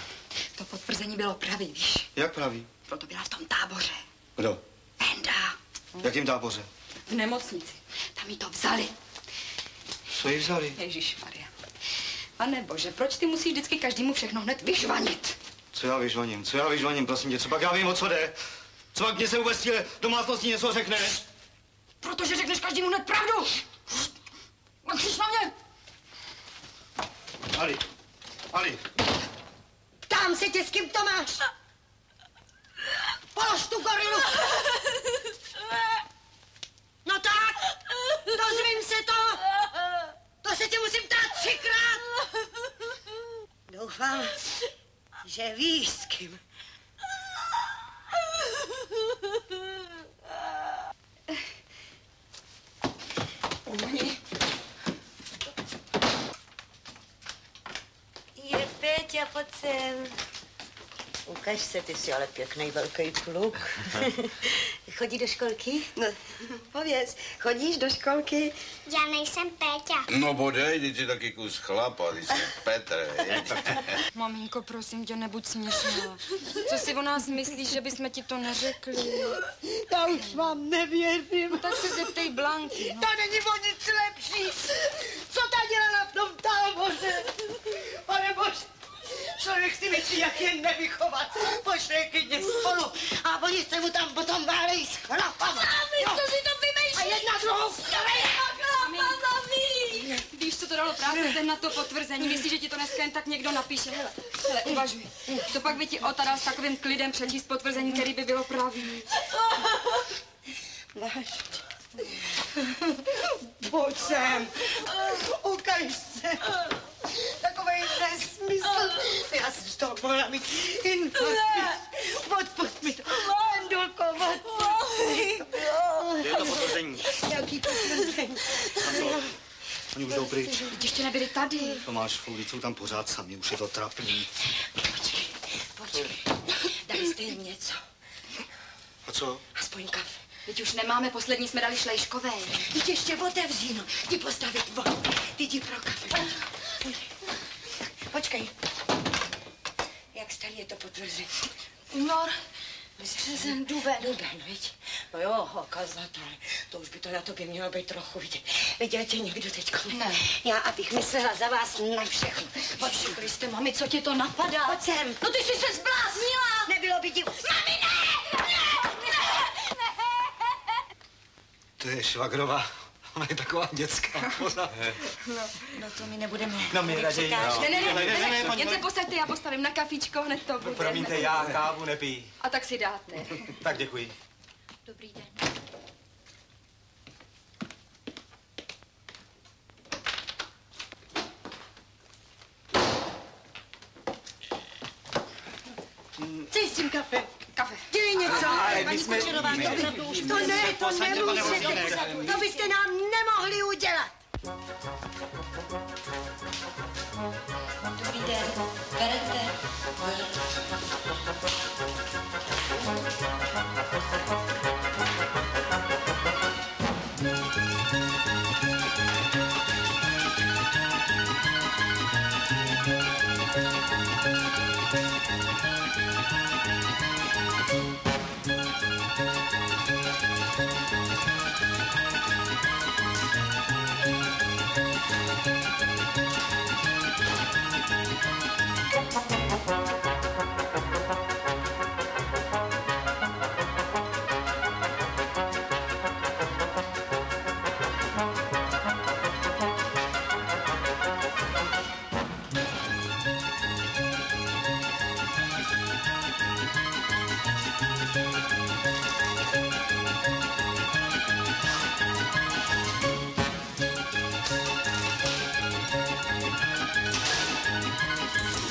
To potvrzení bylo pravý, víš? Jak praví? Proto byla v tom táboře. Kdo? Venda. V jakém táboře? V nemocnici. Tam jí to vzali. Co jí vzali? Ježišmarja. Pane bože, proč ty musíš vždycky každému všechno hned vyžvanit? Co já vyžvaním, prosím tě, co pak já vím, o co jde? Co pak mě se vůbec tíhle domácnosti něco řekne? Protože řekneš každému hned pravdu. Křič na mě. Ali. Ptám se tě, s kým to máš? Polož tu gorilu. No tak, dozvím se to. To se tě musím ptát 3krát. Doufám, že víš, s kým. Je Péťa, pojď sem. Ukaž se, ty jsi ale pěkný velký kluk. Chodí do školky? No, pověz, chodíš do školky? Já nejsem Péťa. No bodej, ty jsi taky kus chlapa, ty jsi Petr. Maminko, prosím tě, nebuď směšná. Co si o nás myslíš, že bychom ti to neřekli? Já už vám nevěřím. Tak se zeptej Blanky. To není o nic lepší. Co ta dělala v tom táboře? Pane bože, člověk si myslí, jak je nevychovat. Pošle klidně spolu a oni se mu tam potom válejí s chlapama. Co si to vymýšlíš? A jedna druhou Víš, co to dalo práce sem na to potvrzení? Myslíš, že ti to dneska jen tak někdo napíše? Hele, uvažuj. Co pak by ti Ota s takovým klidem přečíst potvrzení, který by bylo pravý? Pojď sem. Ukaž se. Takovej nesmysl. Já jsem z toho mohla mít infarkt. Odpust mi to. Vendulko, Kde je to potvrzení? Jaký potvrzení? Oni už jdou pryč. Teď ještě nebyli tady. Tomáš, foudy jsou tam pořád sami, už je to trapný. Počkej. Dali jste jim něco. A co? Aspoň kafe. Teď už nemáme, poslední jsme dali Šlejškové. Teď ještě otevří, no. Ti postavit vodu. Ty jdi pro kafe. Počkej. Jak starý je to potvrzení? Únor, březen, duben. Duben, viď? No jo, kazatel. To už by to na tobě mělo být trochu vidět. Viděl tě někdo teďko? Ne. Já, abych myslela za vás na všechno. Pojď, Kriste, mami, co ti to napadá? Pojď sem. No ty jsi se zbláznila! Nebylo by divu. Mami, ne! To je švagrová. Ona je taková dětská pořád. No to my nebudeme. No my raději. Ne, jen se posaďte, já postavím na kafičko, hned to bude. Promiňte, já kávu nepiju. A tak si dáte. Tak děkuji. Dobrý den. Co je s tím kafe? Kafe. Dělej něco. Ale Paní my jsme... Kučerová, to ne, to nemůžete. To byste nám nemohli udělat. Dobrý den. Berete.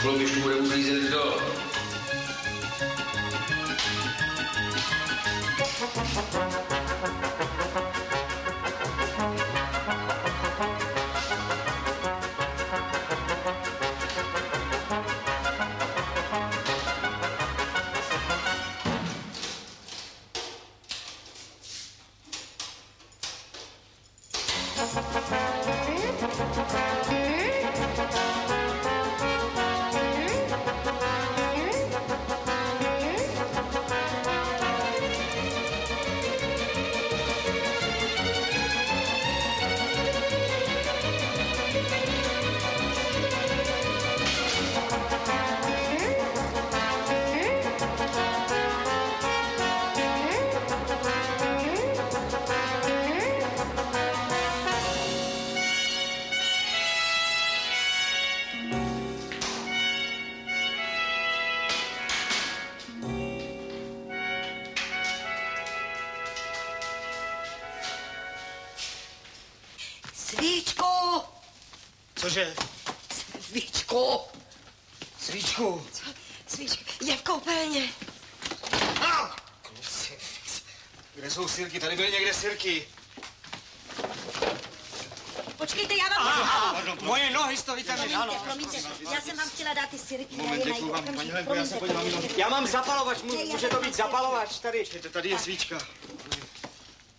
Koloběžku bude uklízet kdo? Svíčku! Cože? Svíčku! Svíčku. Svíčku, je v koupelně. Kluci, kde jsou sirky? Tady byly někde sirky. Počkejte, já vám... Pardon, moje nohy stojíte mi. Promiňte, já jsem vám chtěla dát ty sirky. Moment, děkuju vám, paní Helenko, já se podívám. Já mám zapalovač, může to být zapalovač tady. Tady je svíčka.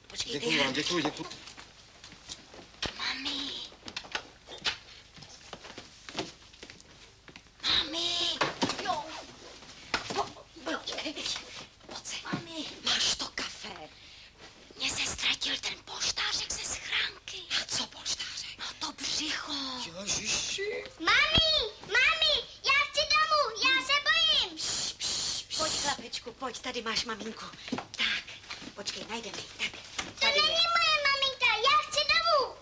Počkejte, Děkuju vám, děkuju. Mami. Mami. Jo. Počkej. Pojď se. Mami. Máš to kafe? Mně se ztratil ten poštářek ze schránky. A co poštářek? No to břicho. Ježiši. Mami, já chci domů, já se bojím. Pojď, chlapečku, pojď, tady máš maminku. Tak, počkej, najdeme ji. Tak, To není moje maminka, já chci domů.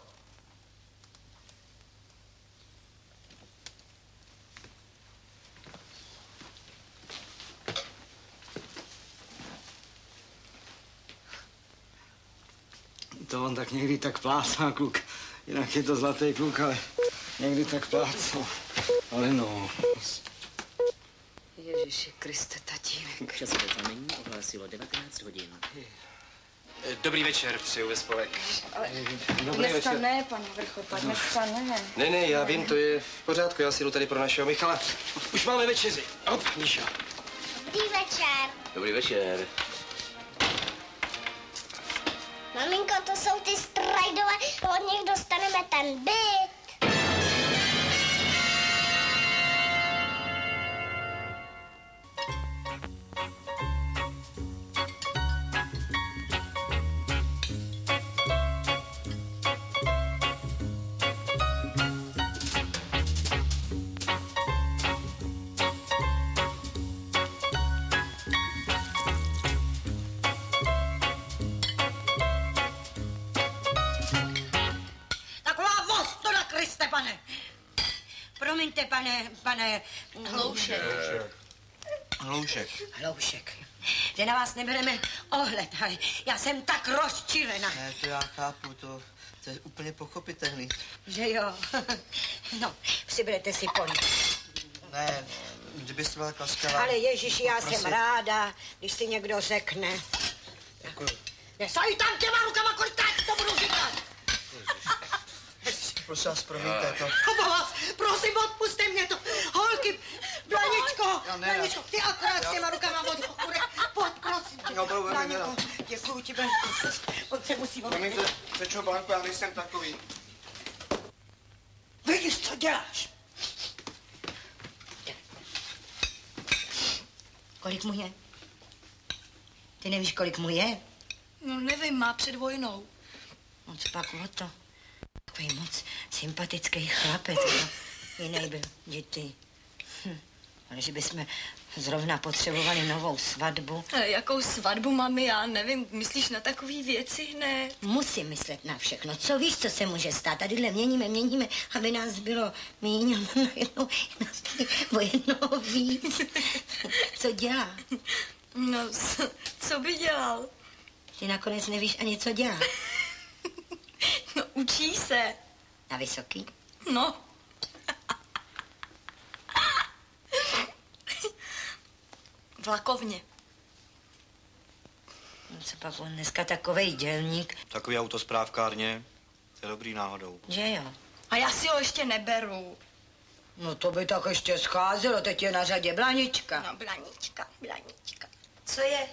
To on tak někdy tak plácá, kluk. Jinak je to zlatý kluk, ale někdy tak plácá. Ale no. Ježiši Kriste, tatínek. České znamení ohlásilo 19 hodin. Dobrý večer, přeju ve spolek. Ale Dobrý dneska večer. ne, pane Vrchopa, dneska ne. Ne, já vím, to je v pořádku, já si jdu tady pro našeho Michala. Už máme večeři. Hop, Míša. Dobrý večer. Dobrý večer. Maminko, to jsou ty strajdové, od nich dostaneme ten byt. Kriste, pane. Promiňte, pane... Hloušek. Hloušek. Že na vás nebereme ohled, ale já jsem tak rozčilená. Ne, to já chápu, to je úplně pochopitelný. Že jo. No, přiberete si poli. Ne, kdybyste byla tak laskavá. Ale Ježíši, já jsem ráda, když si někdo řekne. Děkuju. Nesají tam těma rukama, kolikrát to budu říkat. Prosím vás, promiňte to. Vás, prosím, odpuste mě to. Holky, Blaničko, ty akorát s těma rukama pojď, prosím. No, Blaničko, děkuju ti, on se musí odpuštit. Promiňte, řečo Blanko, já nejsem takový. Vidíš, co děláš? Kolik mu je? Ty nevíš, kolik mu je? No nevím, má před vojnou. No co pak o to? Takový moc sympatický chlapec, no. Jiný byl, děti. Ale že bychom zrovna potřebovali novou svatbu. Ale jakou svatbu, mami, já nevím, myslíš na takové věci, ne? Musím myslet na všechno. Co víš, co se může stát? Tadyhle měníme, aby nás bylo míň a najednou nás tady o jednoho víc. Co dělá? No, co by dělal? Ty nakonec nevíš ani, co dělá. No, učí se. Na vysoký? No. V Lakovně. No co pak on dneska takovej dělník? Takový autosprávkárně, to je dobrý náhodou. Že jo? A já si ho ještě neberu. No to by tak ještě scházelo, teď je na řadě Blanička. No, Blanička. Co je?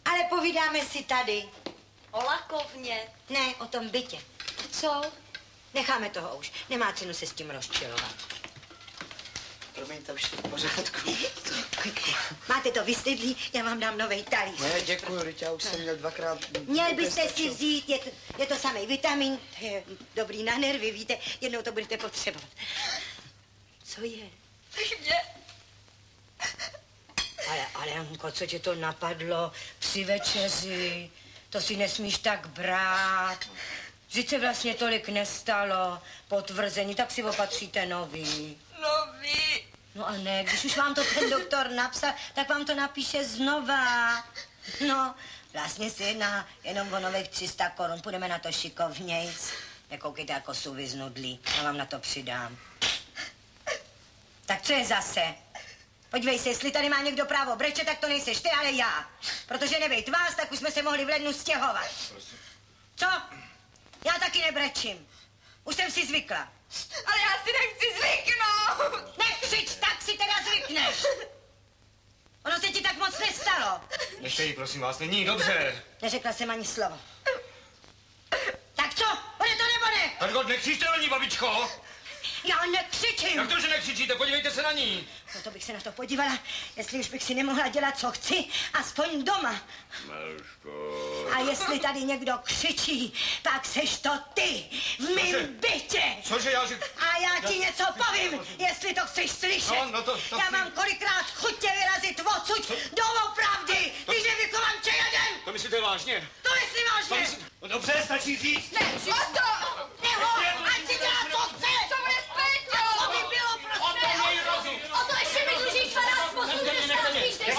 Ale povídáme si tady. O Lakovně. Ne, o tom bytě. Co? Necháme toho už. Nemá cenu se s tím rozčilovat. Promiňte, už v pořádku. Máte to vystydlí, já vám dám novej talíř. Ne, děkuju, teď já už jsem měl dvakrát. Měl byste si vzít, je to samý vitamin, to je dobrý na nervy, víte, jednou to budete potřebovat. Co je? Mě. Ale Janko, co tě to napadlo při večeři? To si nesmíš tak brát. Vždyť se vlastně tolik nestalo. Potvrzení, tak si opatříte nový. Nový. No a ne, když už vám to ten doktor napsal, tak vám to napíše znova. No, vlastně se jedná jenom o nových 300 korun. Půjdeme na to šikovnějc. Nekoukejte jako suvy z nudlí. Já vám na to přidám. Tak co je zase? Podívej se, jestli tady má někdo právo brečet, tak to nejseš ty, ale já. Protože nebejt vás, tak už jsme se mohli v lednu stěhovat. Co? Já taky nebrečím. Už jsem si zvykla. Ale já si nechci zvyknout. Nekřič, tak si teda zvykneš. Ono se ti tak moc nestalo. Nechte jí, prosím vás, není dobře. Neřekla jsem ani slovo. Tak co? Bude to nebo ne? Hergot, nekřičte na ní, babičko. Já nekřičím. Jak to, že nekřičíte? Podívejte se na ní. No to bych se na to podívala, jestli už bych si nemohla dělat, co chci, aspoň doma. Melško. A jestli tady někdo křičí, tak seš to ty v mém bytě. Cože, já A já ti něco povím, jestli to chceš slyšet. No, to já mám kolikrát chuť tě vyrazit odsud doopravdy, když nevykovám tě jeden. To myslíte vážně? To myslím vážně. No dobře, stačí říct. Ne, Neho, ať si dělá, co chce. To bude Péťo. Co by bylo prostě? O to ještě mi dlužíš 12 posudů, než tam spíš, než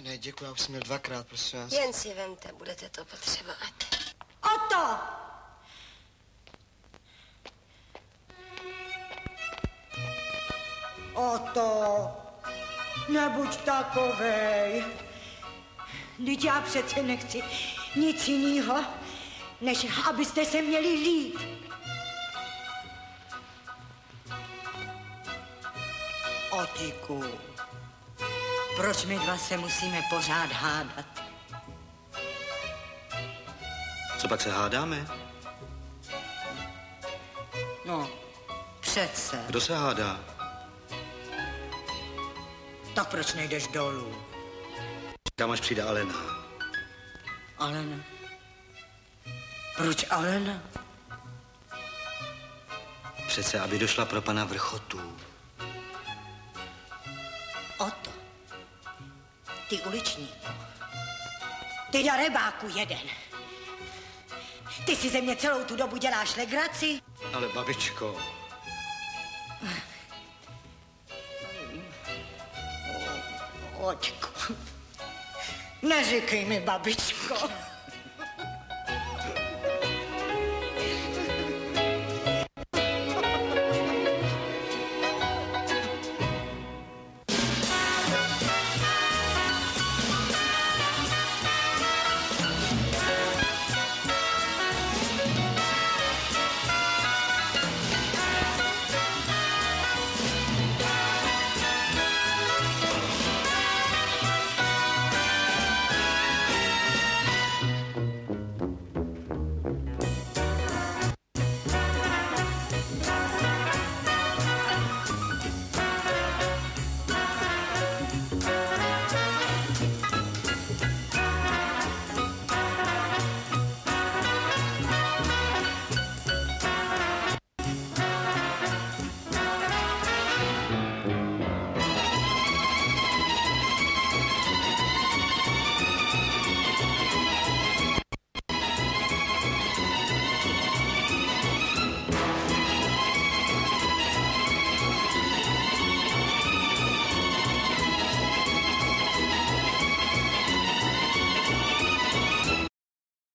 Ne, děkuji, já už jsem měl dvakrát, prosím vás. Jen si vemte, budete to potřebovat. Oto! Oto, nebuď takovej. Vždyť já přece nechci nic jiného, než abyste se měli líp. Otíku, proč my dva se musíme pořád hádat? Co pak se hádáme? No, přece. Kdo se hádá? Tak proč nejdeš dolů? Kam až přijde Alena? Alena. Proč Alena? Přece, aby došla pro pana Vrchotu. Oto. Ty uličníku. Ty darebáku jeden. Ty si ze mě celou tu dobu děláš legraci? Ale babičko. Očku. Neříkej mi, babičko.